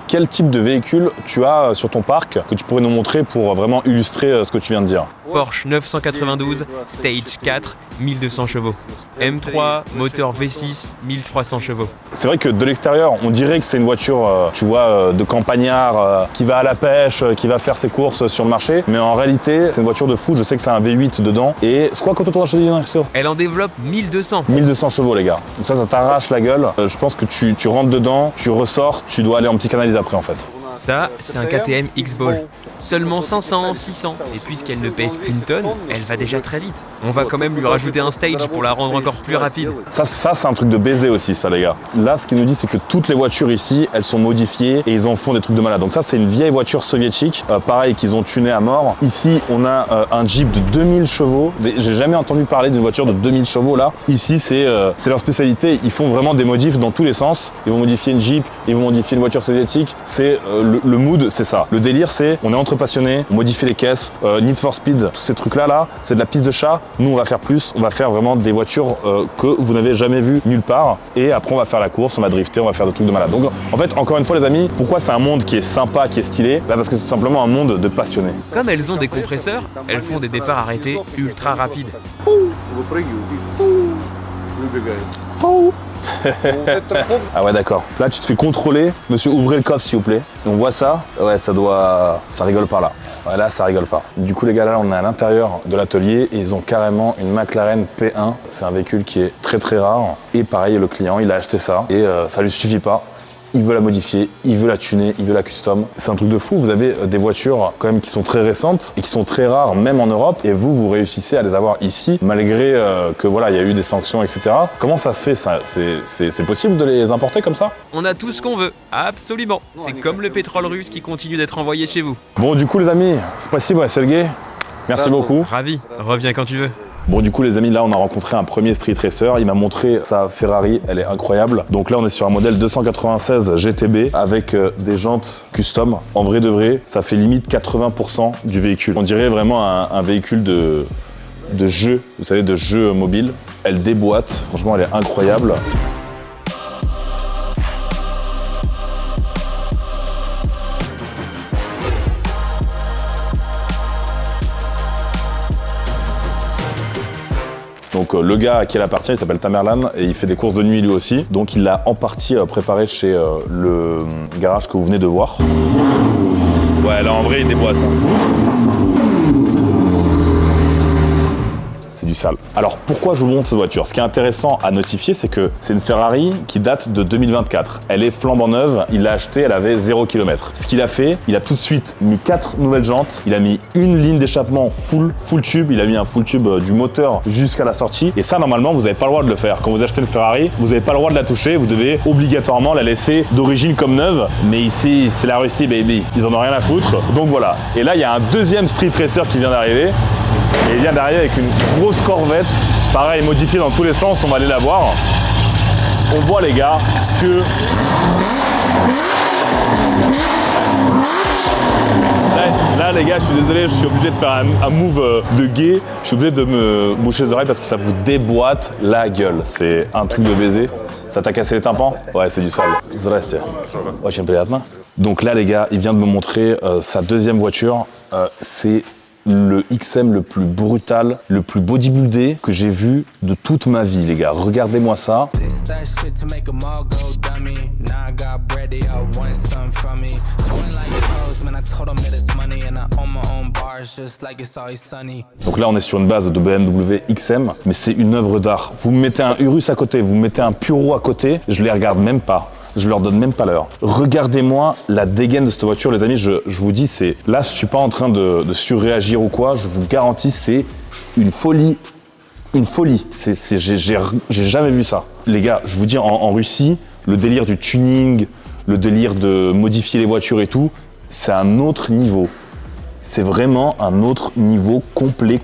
Quel type de véhicule tu as sur ton parc que tu pourrais nous montrer pour vraiment illustrer ce que tu viens de dire? Porsche 992, Stage 4, 1200 chevaux. M3, moteur V6, 1300 chevaux. C'est vrai que de l'extérieur, on dirait que c'est une voiture, tu vois, de campagnard, qui va à la pêche, qui va faire ses courses sur le marché. Mais en réalité, c'est une voiture de fou. Je sais que c'est un V8 dedans. Et c'est quoi quand on Elle en développe 1200. 1200 chevaux, les gars. Donc ça t'arrache la gueule. Je pense que tu rentres dedans, tu ressors, tu dois aller en petit canalise après, en fait. Ça, c'est un KTM X-Ball. Seulement 500, 600. Et puisqu'elle ne pèse qu'une tonne, elle va déjà très vite. On va quand même lui rajouter un stage pour la rendre encore plus rapide. Ça c'est un truc de baiser aussi, ça, les gars. Là, ce qu'il nous dit, c'est que toutes les voitures ici, elles sont modifiées et ils en font des trucs de malade. Donc ça, c'est une vieille voiture soviétique, pareil, qu'ils ont tuné à mort. Ici, on a un Jeep de 2000 chevaux. J'ai jamais entendu parler d'une voiture de 2000 chevaux, là. Ici, c'est leur spécialité. Ils font vraiment des modifs dans tous les sens. Ils vont modifier une Jeep, ils vont modifier une voiture soviétique. C'est le mood, c'est ça. Le délire, c'est on est entre passionnés, on modifie les caisses, Need for Speed, tous ces trucs-là, c'est de la piste de chat. Nous, on va faire plus, on va faire vraiment des voitures que vous n'avez jamais vues nulle part. Et après, on va faire la course, on va drifter, on va faire des trucs de malade. Donc, en fait, encore une fois, les amis, pourquoi c'est un monde qui est sympa, qui est stylé? Bah, parce que c'est tout simplement un monde de passionnés. Comme elles ont des compresseurs, elles font des départs arrêtés ultra rapides. Ah ouais, d'accord. Là, tu te fais contrôler. Monsieur, ouvrez le coffre, s'il vous plaît. On voit ça. Ouais, ça rigole pas là. Ouais, là, ça rigole pas. Du coup, les gars, là, on est à l'intérieur de l'atelier et ils ont carrément une McLaren P1. C'est un véhicule qui est très très rare. Et pareil, le client, il a acheté ça et ça lui suffit pas. Il veut la modifier, il veut la tuner, il veut la custom. C'est un truc de fou. Vous avez des voitures quand même qui sont très récentes et qui sont très rares, même en Europe. Et vous réussissez à les avoir ici, malgré que voilà, il y a eu des sanctions, etc. Comment ça se fait ça? C'est possible de les importer comme ça? On a tout ce qu'on veut, absolument. C'est comme le pétrole russe qui continue d'être envoyé chez vous. Bon, du coup, les amis, c'est possible, ouais, Sergei. Merci beaucoup. Ravi, reviens quand tu veux. Bon, du coup, les amis, là, on a rencontré un premier street racer. Il m'a montré sa Ferrari, elle est incroyable. Donc là, on est sur un modèle 296 GTB avec des jantes custom. En vrai de vrai, ça fait limite 80% du véhicule. On dirait vraiment un véhicule de jeu, vous savez, de jeu mobile. Elle déboîte, franchement, elle est incroyable. Donc le gars à qui elle appartient, il s'appelle Tamerlan et il fait des courses de nuit lui aussi. Donc il l'a en partie préparé chez le garage que vous venez de voir. Ouais, là en vrai il déboîte. C'est du sale. Alors pourquoi je vous montre cette voiture? Ce qui est intéressant à notifier, c'est que c'est une Ferrari qui date de 2024. Elle est flambant neuve, il l'a achetée, elle avait 0 km. Ce qu'il a fait, il a tout de suite mis 4 nouvelles jantes, il a mis une ligne d'échappement full tube, il a mis un full tube du moteur jusqu'à la sortie. Et ça, normalement, vous n'avez pas le droit de le faire. Quand vous achetez une Ferrari, vous n'avez pas le droit de la toucher, vous devez obligatoirement la laisser d'origine comme neuve. Mais ici, c'est la Russie, baby. Ils en ont rien à foutre. Donc voilà. Et là, il y a un deuxième street racer qui vient d'arriver. Et il vient d'arriver avec une grosse Corvette, pareil, modifiée dans tous les sens, on va aller la voir. On voit les gars que... Là les gars, je suis désolé, je suis obligé de faire un move de gay. Je suis obligé de me boucher les oreilles parce que ça vous déboîte la gueule. C'est un truc de baiser. Ça t'a cassé les tympans? Ouais, c'est du sale. Zdrastia. Donc là les gars, il vient de me montrer sa deuxième voiture. C'est le XM le plus brutal, le plus bodybuildé que j'ai vu de toute ma vie, les gars. Regardez-moi ça. Donc là, on est sur une base de BMW XM, mais c'est une œuvre d'art. Vous me mettez un Urus à côté, vous me mettez un Puro à côté, je les regarde même pas. Je leur donne même pas l'heure. Regardez-moi la dégaine de cette voiture, les amis. Je vous dis, c'est là, je suis pas en train de surréagir ou quoi. Je vous garantis, c'est une folie. Une folie. J'ai jamais vu ça. Les gars, je vous dis, en Russie, le délire du tuning, le délire de modifier les voitures et tout, c'est un autre niveau. C'est vraiment un autre niveau complet.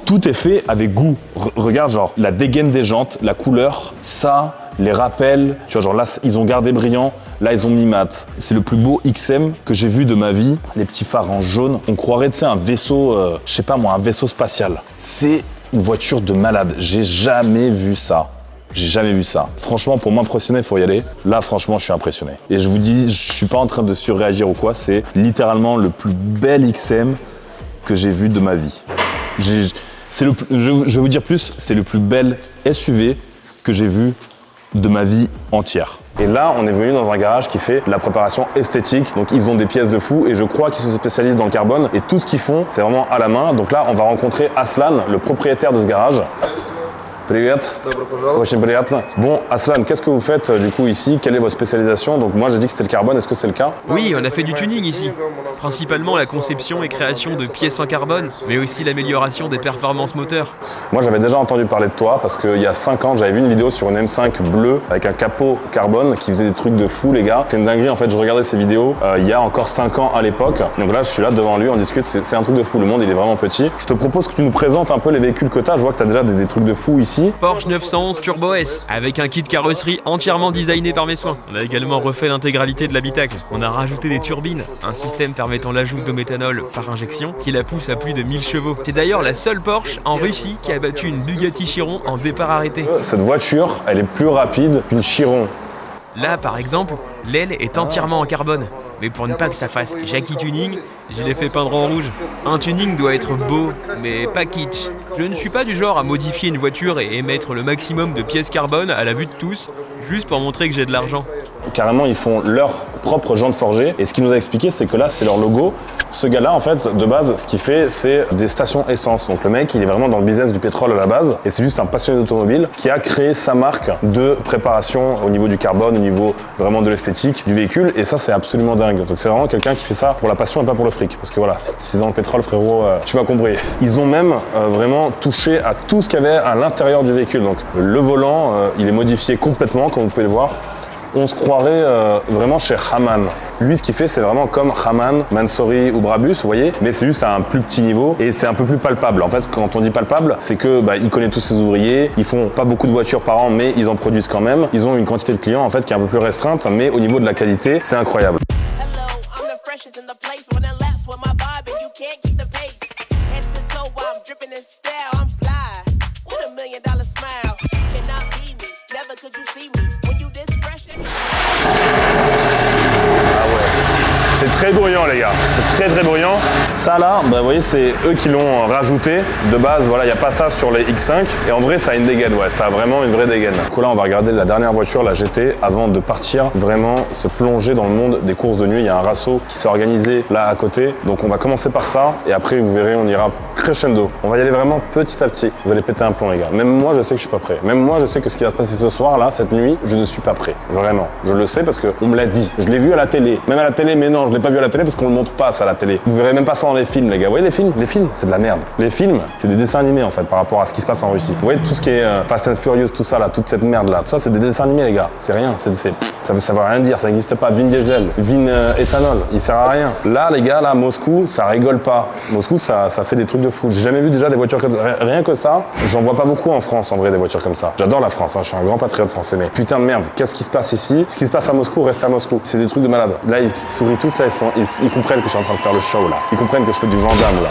Tout est fait avec goût. Regarde, genre, la dégaine des jantes, la couleur, ça, les rappels. Tu vois, genre là, ils ont gardé brillant, là, ils ont mis mat. C'est le plus beau XM que j'ai vu de ma vie. Les petits phares en jaune. On croirait, tu sais, un vaisseau, je sais pas moi, un vaisseau spatial. C'est une voiture de malade. J'ai jamais vu ça. J'ai jamais vu ça. Franchement, pour m'impressionner, il faut y aller. Là, franchement, je suis impressionné. Et je vous dis, je suis pas en train de surréagir ou quoi. C'est littéralement le plus bel XM que j'ai vu de ma vie. Je vais vous dire plus, c'est le plus bel SUV que j'ai vu de ma vie entière. Et là, on est venu dans un garage qui fait la préparation esthétique. Donc, ils ont des pièces de fou et je crois qu'ils se spécialisent dans le carbone. Et tout ce qu'ils font, c'est vraiment à la main. Donc là, on va rencontrer Aslan, le propriétaire de ce garage. Привет. Очень приятно. Bon, Aslan, qu'est-ce que vous faites du coup ici? Quelle est votre spécialisation? Donc moi j'ai dit que c'était le carbone, est-ce que c'est le cas? Oui, on a fait du tuning ici. Principalement la conception et création de pièces en carbone, mais aussi l'amélioration des performances moteurs. Moi j'avais déjà entendu parler de toi parce qu'il y a 5 ans, j'avais vu une vidéo sur une M5 bleue avec un capot carbone qui faisait des trucs de fou les gars. C'est une dinguerie en fait, je regardais ces vidéos il y a encore 5 ans à l'époque. Donc là je suis là devant lui, on discute, c'est un truc de fou, le monde il est vraiment petit. Je te propose que tu nous présentes un peu les véhicules que tu as, je vois que tu as déjà des trucs de fou ici. ici. Porsche 911 Turbo S, avec un kit carrosserie entièrement designé par mes soins. On a également refait l'intégralité de l'habitacle. On a rajouté des turbines, un système permettant l'ajout d'eau méthanol par injection qui la pousse à plus de 1000 chevaux. C'est d'ailleurs la seule Porsche en Russie qui a battu une Bugatti Chiron en départ arrêté. Cette voiture, elle est plus rapide qu'une Chiron. Là, par exemple, l'aile est entièrement en carbone. Mais pour ne pas que ça fasse Jackie Tuning, je l'ai fait peindre en rouge. Un tuning doit être beau, mais pas kitsch. Je ne suis pas du genre à modifier une voiture et émettre le maximum de pièces carbone à la vue de tous, juste pour montrer que j'ai de l'argent. Carrément, ils font leur propre jantes forgées. Et ce qu'il nous a expliqué, c'est que là, c'est leur logo. Ce gars-là, en fait, de base, ce qu'il fait, c'est des stations essence. Donc le mec, il est vraiment dans le business du pétrole à la base. Et c'est juste un passionné d'automobile qui a créé sa marque de préparation au niveau du carbone, au niveau vraiment de l'esthétique du véhicule. Et ça, c'est absolument dingue. Donc c'est vraiment quelqu'un qui fait ça pour la passion et pas pour le fric. Parce que voilà, c'est dans le pétrole, frérot, tu m'as compris. Ils ont même vraiment touché à tout ce qu'il y avait à l'intérieur du véhicule. Donc le volant, il est modifié complètement, comme vous pouvez le voir. On se croirait vraiment chez Haman. Lui, ce qu'il fait, c'est vraiment comme Haman, Mansouri ou Brabus, vous voyez, mais c'est juste à un plus petit niveau et c'est un peu plus palpable. En fait, quand on dit palpable, c'est que il connaît tous ses ouvriers, ils font pas beaucoup de voitures par an, mais ils en produisent quand même. Ils ont une quantité de clients en fait qui est un peu plus restreinte, mais au niveau de la qualité, c'est incroyable. C'est très bruyant les gars, c'est très bruyant. Ça là, vous voyez, c'est eux qui l'ont rajouté. De base, voilà, il n'y a pas ça sur les X5. Et en vrai, ça a une dégaine, ouais, ça a vraiment une vraie dégaine. Du coup là, on va regarder la dernière voiture, la GT, avant de partir vraiment se plonger dans le monde des courses de nuit. Il y a un rasso qui s'est organisé là à côté. Donc on va commencer par ça et après vous verrez, on ira crescendo. On va y aller vraiment petit à petit. Vous allez péter un plomb les gars. Même moi, je sais que je suis pas prêt. Même moi, je sais que ce qui va se passer ce soir là, cette nuit, je ne suis pas prêt. Vraiment. Je le sais parce qu'on me l'a dit. Je l'ai vu à la télé. Même à la télé, mais non, je l'ai pas vu à la télé parce qu'on le montre pas ça à la télé. Vous verrez même pas ça dans les films les gars. Vous voyez les films, c'est de la merde. Les films, c'est des dessins animés en fait par rapport à ce qui se passe en Russie. Vous voyez tout ce qui est Fast and Furious, tout ça là, toute cette merde là. Tout ça c'est des dessins animés les gars. C'est rien, ça veut rien dire, ça n'existe pas. Vin Diesel, éthanol, il sert à rien. Là les gars, là Moscou, ça rigole pas. Moscou ça fait des trucs de fou. J'ai jamais vu déjà des voitures comme ça. Rien que ça, j'en vois pas beaucoup en France en vrai des voitures comme ça. J'adore la France, hein, je suis un grand patriote français, mais putain de merde, qu'est-ce qui se passe ici? Ce qui se passe à Moscou reste à Moscou. C'est des trucs de malade. Là ils sourient tous, là ils comprennent que je suis en train de faire le show là. Ils comprennent que je fais du Vandame là.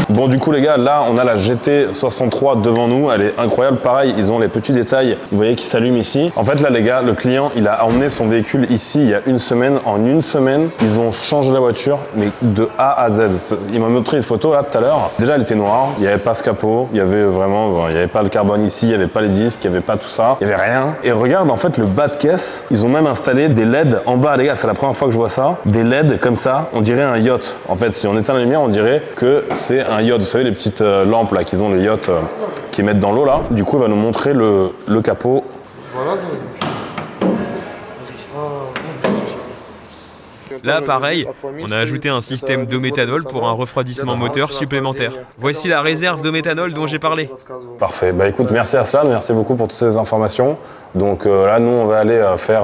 Bon du coup les gars, là on a la GT63 devant nous, elle est incroyable, pareil, ils ont les petits détails, vous voyez qui s'allument ici. En fait là les gars, le client il a emmené son véhicule ici il y a une semaine, en une semaine, ils ont changé la voiture, mais de A à Z. Il m'a montré une photo là tout à l'heure, déjà elle était noire, il n'y avait pas ce capot, il y avait vraiment, il n'y avait pas le carbone ici, il n'y avait pas les disques, il n'y avait pas tout ça, il n'y avait rien. Et regarde en fait le bas de caisse, ils ont même installé des LED en bas les gars, c'est la première fois que je vois ça, des LED comme ça, on dirait un yacht. En fait si on éteint la lumière on dirait que c'est un yacht, vous savez les petites lampes là qu'ils ont les yachts qui mettent dans l'eau là. Du coup il va nous montrer le capot. Là, pareil, on a ajouté un système d'eau méthanol pour un refroidissement moteur supplémentaire. Voici la réserve d'eau méthanol dont j'ai parlé. Parfait. Bah écoute, merci Aslan, merci beaucoup pour toutes ces informations. Donc là, nous, on va aller faire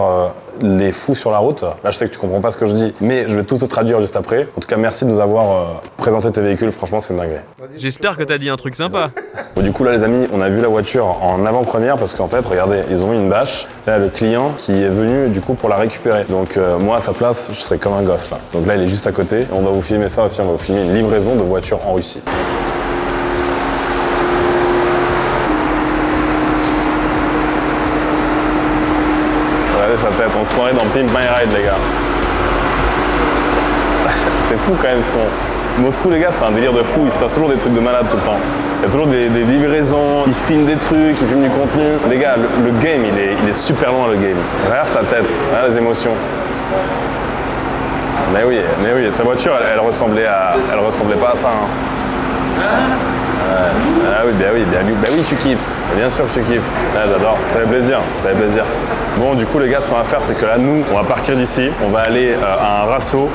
les fous sur la route. Là, je sais que tu comprends pas ce que je dis, mais je vais tout te traduire juste après. En tout cas, merci de nous avoir présenté tes véhicules. Franchement, c'est une dinguerie. J'espère que t'as dit un truc sympa. Bon, du coup, là, les amis, on a vu la voiture en avant-première parce qu'en fait, regardez, ils ont eu une bâche. Là, le client qui est venu, du coup, pour la récupérer. Donc, moi, à sa place, je serais comme un gosse, là. Donc là, il est juste à côté. On va vous filmer ça aussi. On va vous filmer une livraison de voiture en Russie. Regardez sa tête, on se croirait dans Pimp My Ride, les gars. C'est fou quand même ce qu'on... Moscou, les gars, c'est un délire de fou. Il se passe toujours des trucs de malade tout le temps. Il y a toujours des livraisons, ils filment des trucs, ils filment du contenu. Les gars, le game, il est super loin, le game. Regarde sa tête, regarde les émotions. Mais oui, sa voiture, elle ressemblait pas à ça. Hein. Ah oui, bah oui, tu kiffes. Bien sûr que tu kiffes. Ah, j'adore, ça fait plaisir, Bon, du coup, les gars, ce qu'on va faire, c'est que là, nous, on va partir d'ici. On va aller à un rasso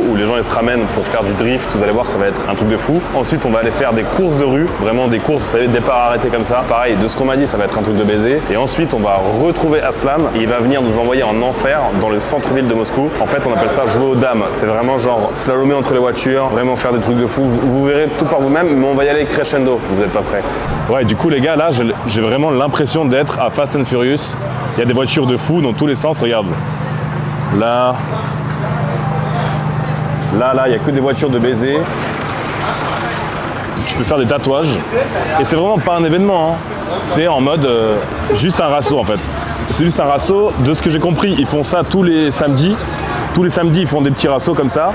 où les gens ils se ramènent pour faire du drift. Vous allez voir, ça va être un truc de fou. Ensuite, on va aller faire des courses de rue, vraiment des courses, vous savez, départ arrêté comme ça. Pareil, de ce qu'on m'a dit, ça va être un truc de baiser. Et ensuite, on va retrouver Aslan et il va venir nous envoyer en enfer dans le centre-ville de Moscou. En fait, on appelle ça jouer aux dames. C'est vraiment genre slalomer entre les voitures, vraiment faire des trucs de fou. Vous verrez tout par vous-même, mais on va y aller crescendo. Vous n'êtes pas prêts? Ouais, du coup, les gars, là, j'ai vraiment l'impression d'être à Fast and Furious. Il y a des voitures de fou dans tous les sens, regarde. Là, il n'y a que des voitures de baiser. Tu peux faire des tatouages. Et c'est vraiment pas un événement, hein. C'est en mode juste un rasso en fait. C'est juste un rasso, de ce que j'ai compris, ils font ça tous les samedis. Tous les samedis, ils font des petits rassos comme ça.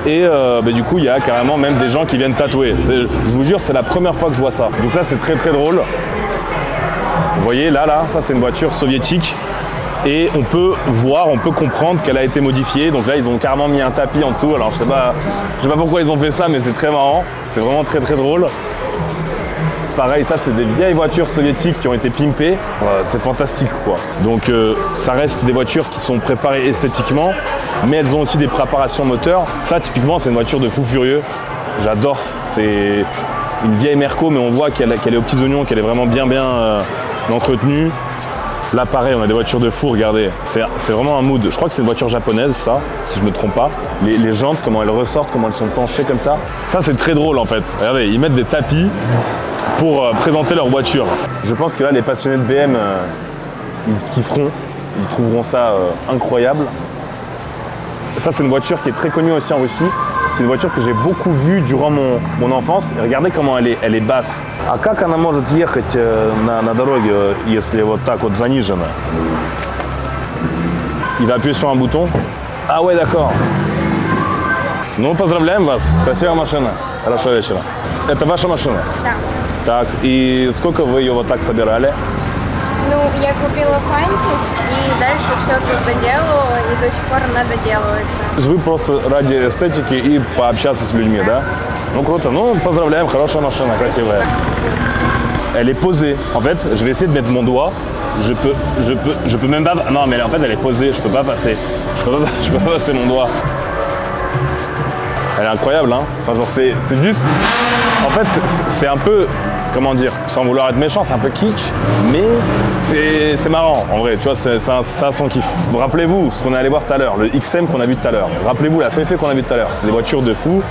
Et du coup, il y a carrément même des gens qui viennent tatouer. Je vous jure, c'est la première fois que je vois ça. Donc ça, c'est très très drôle. Vous voyez, là, ça c'est une voiture soviétique et on peut voir, on peut comprendre qu'elle a été modifiée. Donc là, ils ont carrément mis un tapis en dessous. Alors je sais pas pourquoi ils ont fait ça, mais c'est très marrant. C'est vraiment très très drôle. Pareil, ça c'est des vieilles voitures soviétiques qui ont été pimpées. C'est fantastique quoi. Donc ça reste des voitures qui sont préparées esthétiquement, mais elles ont aussi des préparations moteurs. Ça typiquement, c'est une voiture de fou furieux. J'adore. C'est une vieille Merco, mais on voit qu'elle est aux petits oignons, qu'elle est vraiment bien entretenue. Là pareil, on a des voitures de fou, regardez. C'est vraiment un mood. Je crois que c'est une voiture japonaise, ça, si je me trompe pas. Les jantes, comment elles ressortent, comment elles sont penchées comme ça. Ça c'est très drôle en fait. Regardez, ils mettent des tapis pour présenter leur voiture. Je pense que là, les passionnés de BM, ils kifferont. Ils trouveront ça incroyable. Ça, c'est une voiture qui est très connue aussi en Russie. C'est une voiture que j'ai beaucoup vue durant mon enfance. Et regardez comment elle est basse. А как она может ехать на дороге, если вот так вот занижена? Il va appuyer sur un bouton. Ah ouais, d'accord. Ну, поздравляем вас. Красивая машина. Хорошего вечера. Это ваша машина? Да. Так, и сколько вы ее вот так собирали? Ну, я купила фантик, и дальше все тут доделывала, и до сих пор она доделывается. Вы просто ради эстетики и пообщаться с людьми, да? Ну, круто. Ну, поздравляем, хорошая машина, красивая. Elle est posée. En fait, je vais essayer de mettre mon doigt. Je peux même pas... Non, mais en fait, elle est posée. Je peux pas passer. Je peux pas passer mon doigt. Elle est incroyable, hein. Enfin, genre, c'est juste... En fait, c'est un peu... Comment dire, sans vouloir être méchant, c'est un peu kitsch, mais c'est marrant en vrai, tu vois, ça a son kiff. Rappelez-vous ce qu'on est allé voir tout à l'heure, le XM qu'on a vu tout à l'heure. Rappelez-vous la Féfé qu'on a vu tout à l'heure, c'était des voitures de fou.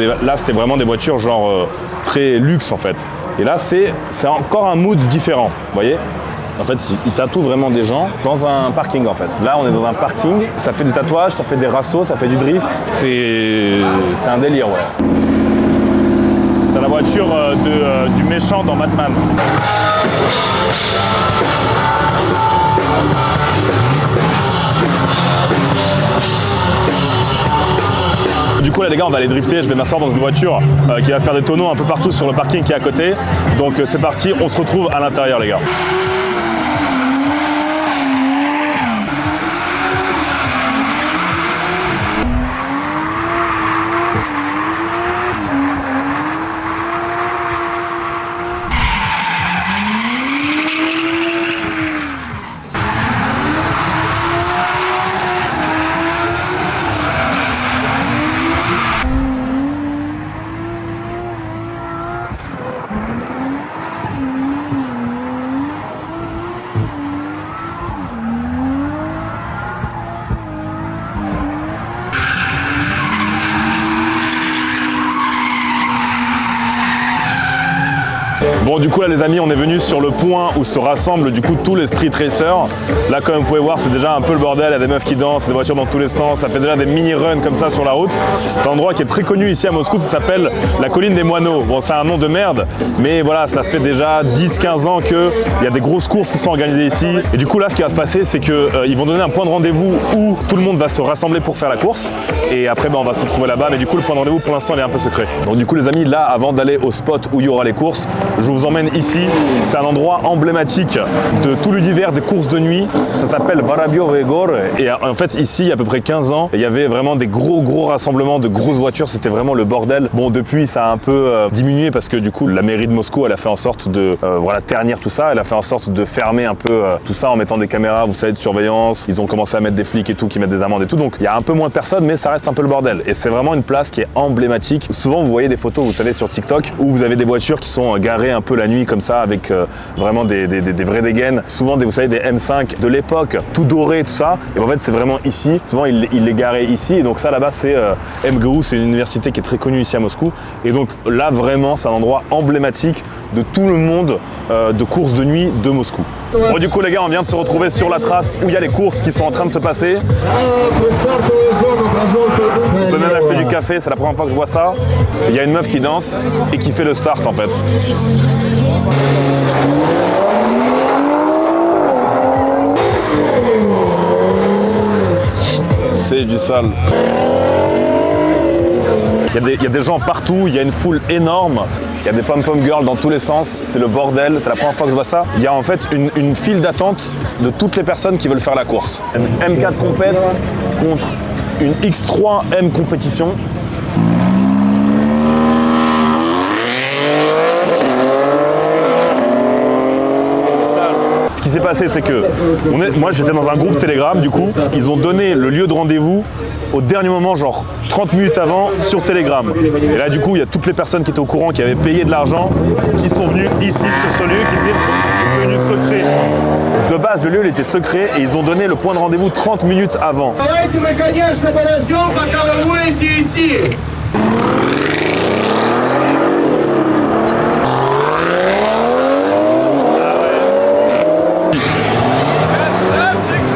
Là, c'était vraiment des voitures genre très luxe en fait. Et là, c'est encore un mood différent, vous voyez. En fait, ils tatouent vraiment des gens dans un parking en fait. Là, on est dans un parking, ça fait des tatouages, ça fait des rassos, ça fait du drift. C'est un délire, ouais. C'est la voiture du méchant dans Batman. Du coup là les gars, on va aller drifter, je vais m'asseoir dans une voiture qui va faire des tonneaux un peu partout sur le parking qui est à côté. Donc c'est parti, on se retrouve à l'intérieur les gars. Bon du coup là les amis, on est venu sur le point où se rassemblent du coup tous les street racers. Là comme vous pouvez voir, c'est déjà un peu le bordel, il y a des meufs qui dansent, des voitures dans tous les sens, ça fait déjà des mini-runs comme ça sur la route. C'est un endroit qui est très connu ici à Moscou, ça s'appelle la colline des moineaux. Bon c'est un nom de merde, mais voilà, ça fait déjà 10-15 ans qu'il y a des grosses courses qui sont organisées ici. Et du coup là ce qui va se passer, c'est qu'ils vont donner un point de rendez-vous où tout le monde va se rassembler pour faire la course. Et après on va se retrouver là-bas, mais du coup le point de rendez-vous pour l'instant il est un peu secret. Donc du coup les amis, là avant d'aller au spot où il y aura les courses, je vous emmène ici. C'est un endroit emblématique de tout l'univers des courses de nuit. Ça s'appelle Varabio-Vegor. Et en fait, ici, il y a à peu près 15 ans, il y avait vraiment des gros rassemblements de grosses voitures. C'était vraiment le bordel. Bon, depuis, ça a un peu diminué parce que du coup, la mairie de Moscou, elle a fait en sorte de voilà, ternir tout ça. Elle a fait en sorte de fermer un peu tout ça en mettant des caméras, vous savez, de surveillance. Ils ont commencé à mettre des flics et tout, qui mettent des amendes et tout. Donc, il y a un peu moins de personnes, mais ça reste un peu le bordel. Et c'est vraiment une place qui est emblématique. Souvent, vous voyez des photos, vous savez, sur TikTok, où vous avez des voitures qui sont garées un peu la nuit comme ça, avec vraiment des vraies dégaines. Souvent, vous savez, des M5 de l'époque, tout doré, tout ça. Et en fait, c'est vraiment ici. Souvent, il les garait ici. Et donc ça, là-bas, c'est MGU, c'est une université qui est très connue ici à Moscou. Et donc là, vraiment, c'est un endroit emblématique de tout le monde de courses de nuit de Moscou. Bon, du coup, les gars, on vient de se retrouver sur la trace où il y a les courses qui sont en train de se passer. On peut même acheter du café, c'est la première fois que je vois ça. Il y a une meuf qui danse et qui fait le start, en fait. C'est du sale. Il y a des gens partout, il y a une foule énorme, il y a des pom-pom girls dans tous les sens, c'est le bordel, c'est la première fois que je vois ça. Il y a en fait une file d'attente de toutes les personnes qui veulent faire la course. Une M4 compète contre une X3 M compétition. Ce qui s'est passé, c'est que moi j'étais dans un groupe Telegram, du coup, ils ont donné le lieu de rendez-vous au dernier moment, genre 30 minutes avant, sur Telegram. Et là, du coup, il y a toutes les personnes qui étaient au courant, qui avaient payé de l'argent, qui sont venues ici, sur ce lieu, qui était devenu secret. De base, le lieu il était secret et ils ont donné le point de rendez-vous 30 minutes avant.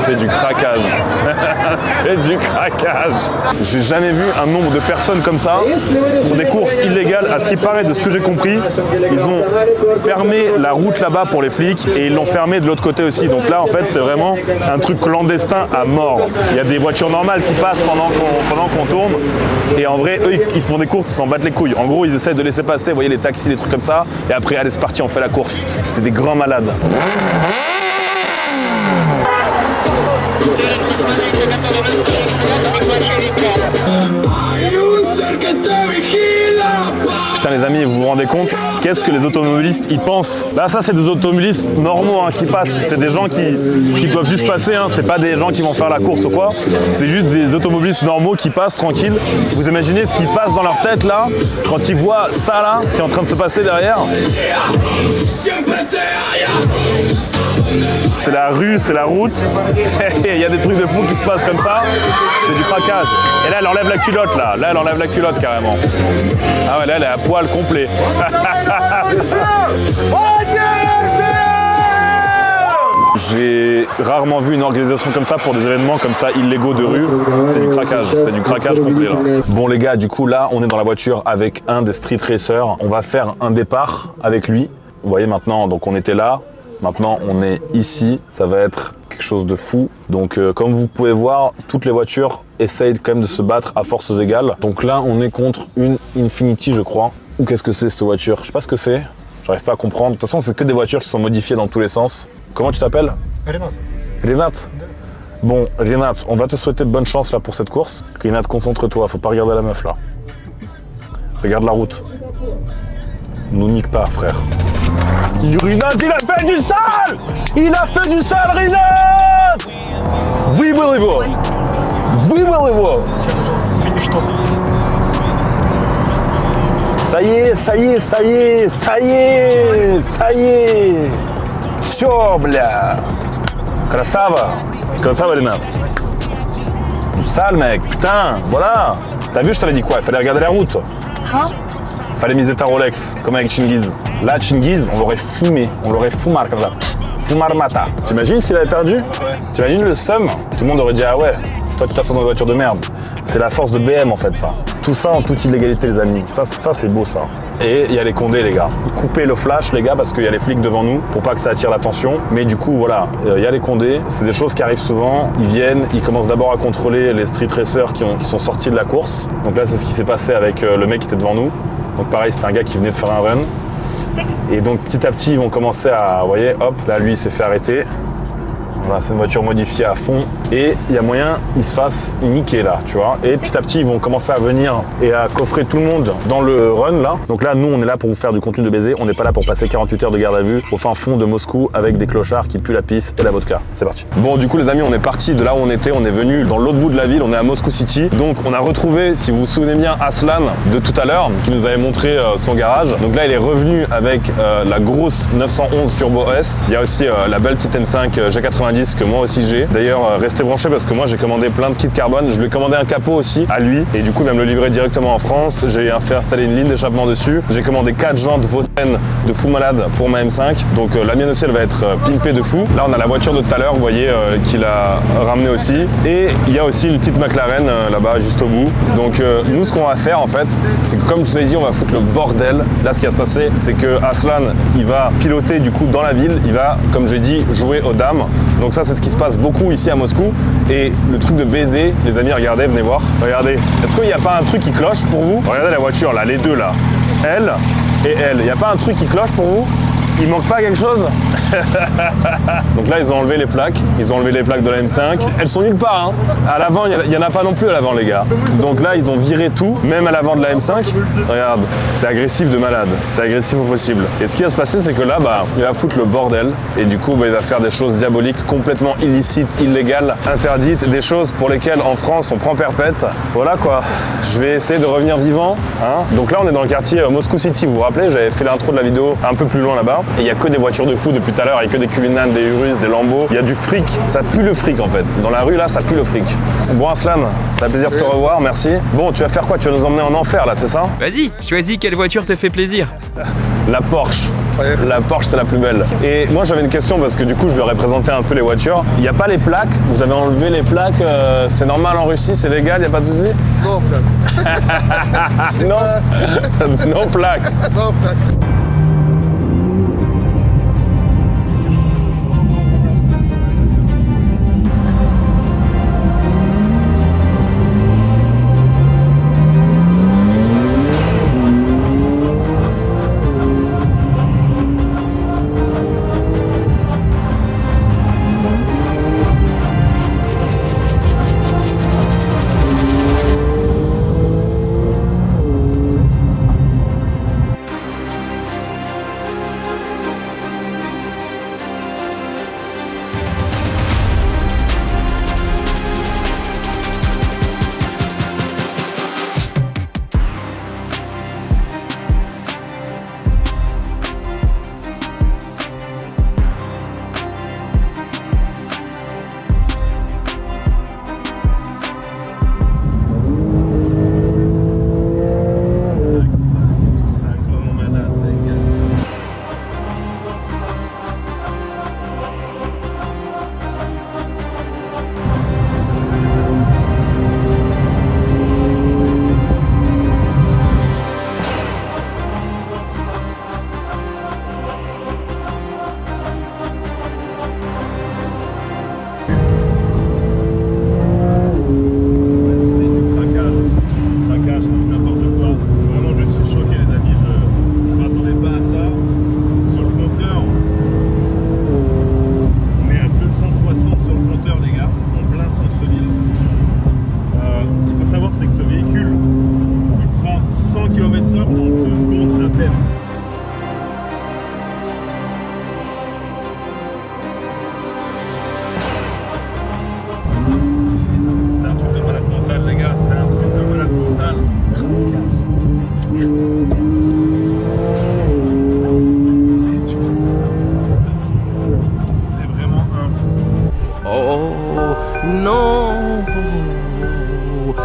C'est du craquage. C'est du craquage. J'ai jamais vu un nombre de personnes comme ça pour des courses illégales. À ce qui paraît, de ce que j'ai compris, ils ont fermé la route là-bas pour les flics et ils l'ont fermé de l'autre côté aussi. Donc là, en fait, c'est vraiment un truc clandestin à mort. Il y a des voitures normales qui passent pendant qu'on tourne. Et en vrai, eux, ils font des courses, ils s'en battent les couilles. En gros, ils essaient de laisser passer, vous voyez, les taxis, les trucs comme ça. Et après, allez, c'est parti, on fait la course. C'est des grands malades. Putain les amis, vous vous rendez compte qu'est-ce que les automobilistes y pensent? Là ça c'est des automobilistes normaux hein, qui passent, c'est des gens qui doivent juste passer, hein. C'est pas des gens qui vont faire la course ou quoi, c'est juste des automobilistes normaux qui passent tranquilles. Vous imaginez ce qui passe dans leur tête là, quand ils voient ça là, qui est en train de se passer derrière? C'est la rue, c'est la route, il y a des trucs de fou qui se passent comme ça, c'est du craquage. Et là elle enlève la culotte là elle enlève la culotte carrément. Ah ouais là elle est à poil complet. J'ai rarement vu une organisation comme ça pour des événements comme ça illégaux de rue. C'est du craquage complet là. Bon les gars, du coup là on est dans la voiture avec un des street racers. On va faire un départ avec lui. Vous voyez maintenant, donc on était là. Maintenant, on est ici, ça va être quelque chose de fou. Donc, comme vous pouvez voir, toutes les voitures essayent quand même de se battre à forces égales. Donc là, on est contre une Infiniti, je crois. Ou qu'est-ce que c'est cette voiture? Je sais pas ce que c'est. J'arrive pas à comprendre. De toute façon, c'est que des voitures qui sont modifiées dans tous les sens. Comment tu t'appelles? Rinat. Rinat? Bon, Rinat, on va te souhaiter bonne chance là pour cette course. Rinat, concentre-toi, faut pas regarder la meuf là. Regarde la route. Nous nique pas, frère. Rinat, il a fait du sale! Il a fait du sale, Rinat! Oui, Ça y est! Всё, бля! Красава! Красава, Rinat! Du sale, mec, putain, voilà! T'as vu, je t'avais dit quoi? Il fallait regarder la route. Fallait miser ta Rolex, comme avec Chingiz. Là, Chingiz, on l'aurait fumé, on l'aurait fumar comme ça. Fumar mata. T'imagines s'il avait perdu? T'imagines le seum? Tout le monde aurait dit ah ouais, toi tu t'assois dans une voiture de merde. C'est la force de BM en fait ça. Tout ça en toute illégalité les amis. Ça c'est beau ça. Et il y a les condés les gars. Coupez le flash les gars parce qu'il y a les flics devant nous pour pas que ça attire l'attention. Mais du coup voilà, il y a les condés. C'est des choses qui arrivent souvent. Ils viennent, ils commencent d'abord à contrôler les street racers qui sont sortis de la course. Donc là c'est ce qui s'est passé avec le mec qui était devant nous. Donc pareil, c'était un gars qui venait de faire un run. Et donc petit à petit, ils vont commencer à, vous voyez, hop, là lui il s'est fait arrêter. Voilà, c'est une voiture modifiée à fond et il y a moyen qu'ils se fassent niquer là, tu vois. Et petit à petit, ils vont commencer à venir et à coffrer tout le monde dans le run là. Donc là, nous, on est là pour vous faire du contenu de baiser. On n'est pas là pour passer 48 heures de garde à vue au fin fond de Moscou avec des clochards qui puent la pisse et la vodka. C'est parti. Bon, du coup, les amis, on est parti de là où on était. On est venu dans l'autre bout de la ville. On est à Moscou City. Donc, on a retrouvé, si vous vous souvenez bien, Aslan de tout à l'heure qui nous avait montré son garage. Donc là, il est revenu avec la grosse 911 Turbo S. Il y a aussi la belle petite M5 G90 que moi aussi j'ai. D'ailleurs, restez branchés parce que moi j'ai commandé plein de kits carbone. Je lui ai commandé un capot aussi à lui et du coup, il va me le livrer directement en France. J'ai fait installer une ligne d'échappement dessus. J'ai commandé 4 jantes Vossen de fou malade pour ma M5. Donc la mienne aussi, elle va être pimpée de fou. Là, on a la voiture de tout à l'heure, vous voyez, qu'il a ramené aussi. Et il y a aussi une petite McLaren là-bas, juste au bout. Donc nous, ce qu'on va faire en fait, c'est que comme je vous ai dit, on va foutre le bordel. Là, ce qui va se passer, c'est que Aslan, il va piloter du coup dans la ville. Il va, comme j'ai dit, jouer aux dames. Donc ça, c'est ce qui se passe beaucoup ici à Moscou. Et le truc de baiser, les amis, regardez, venez voir. Regardez, est-ce qu'il n'y a pas un truc qui cloche pour vous? Regardez la voiture là, les deux là. Elle et elle. Il n'y a pas un truc qui cloche pour vous? Il manque pas quelque chose? Donc là, ils ont enlevé les plaques. Ils ont enlevé les plaques de la M5. Elles sont nulle part. Hein. À l'avant, il n'y en a pas non plus à l'avant, les gars. Donc là, ils ont viré tout, même à l'avant de la M5. Regarde, c'est agressif de malade. C'est agressif au possible. Et ce qui va se passer, c'est que là, bah, il va foutre le bordel. Et du coup, bah, il va faire des choses diaboliques, complètement illicites, illégales, interdites. Des choses pour lesquelles, en France, on prend perpète. Voilà quoi. Je vais essayer de revenir vivant. Hein. Donc là, on est dans le quartier Moscou City. Vous vous rappelez, j'avais fait l'intro de la vidéo un peu plus loin là-bas. Et il n'y a que des voitures de fou depuis tout à l'heure, il n'y a que des Cullinan, des Urus, des Lambo. Il y a du fric, ça pue le fric en fait. Dans la rue là, ça pue le fric. Bon Aslan, ça fait plaisir de te revoir, merci. Bon, tu vas faire quoi? Tu vas nous emmener en enfer là, c'est ça? Vas-y, choisis quelle voiture te fait plaisir. La Porsche. La Porsche, c'est la plus belle. Et moi, j'avais une question parce que du coup, je leur ai présenté un peu les voitures. Il n'y a pas les plaques. Vous avez enlevé les plaques. C'est normal en Russie, c'est légal, il n'y a pas de souci? Non, plaque. Non. Non plaque. Non, plaque.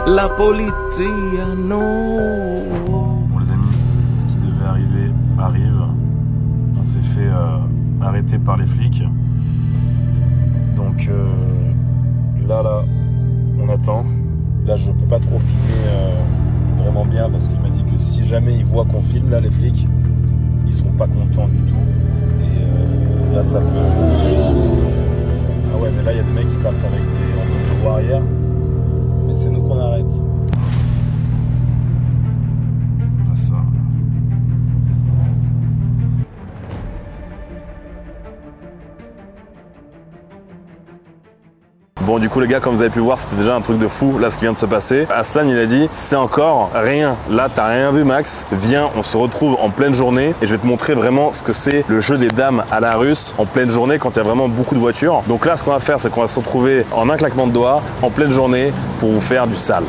La polizia, non. Bon les amis, ce qui devait arriver arrive. On s'est fait arrêter par les flics. Donc là, on attend. Là, je peux pas trop filmer vraiment bien parce qu'il m'a dit que si jamais ils voient qu'on filme, là, les flics, ils seront pas contents du tout. Et là, ça peut... Ah ouais, mais là, il y a des mecs qui passent avec des roues arrière. Mais c'est nous qu'on arrête. Là, ça. Bon du coup les gars, comme vous avez pu voir, c'était déjà un truc de fou là ce qui vient de se passer. Aslan il a dit c'est encore rien, là t'as rien vu Max, viens on se retrouve en pleine journée et je vais te montrer vraiment ce que c'est le jeu des dames à la russe en pleine journée quand il y a vraiment beaucoup de voitures. Donc là ce qu'on va faire c'est qu'on va se retrouver en un claquement de doigts en pleine journée pour vous faire du sale.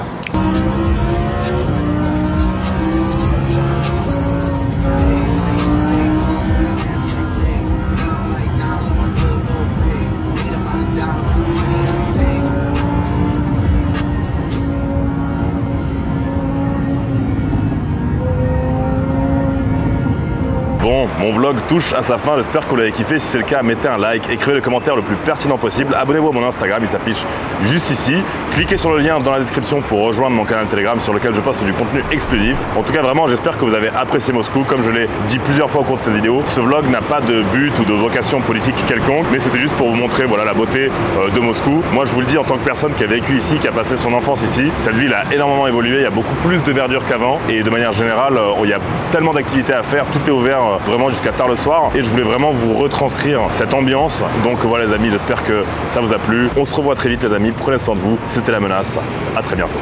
Bon, mon vlog touche à sa fin, j'espère que vous l'avez kiffé. Si c'est le cas, mettez un like, écrivez le commentaire le plus pertinent possible. Abonnez-vous à mon Instagram, il s'affiche juste ici. Cliquez sur le lien dans la description pour rejoindre mon canal Telegram sur lequel je poste du contenu exclusif. En tout cas, vraiment, j'espère que vous avez apprécié Moscou. Comme je l'ai dit plusieurs fois au cours de cette vidéo, ce vlog n'a pas de but ou de vocation politique quelconque, mais c'était juste pour vous montrer voilà, la beauté de Moscou. Moi, je vous le dis en tant que personne qui a vécu ici, qui a passé son enfance ici, cette ville a énormément évolué, il y a beaucoup plus de verdure qu'avant et de manière générale, il y a tellement d'activités à faire, tout est ouvert vraiment jusqu'à tard le soir et je voulais vraiment vous retranscrire cette ambiance. Donc voilà les amis, j'espère que ça vous a plu. On se revoit très vite les amis, prenez soin de vous. C'était La Menace, à très bientôt.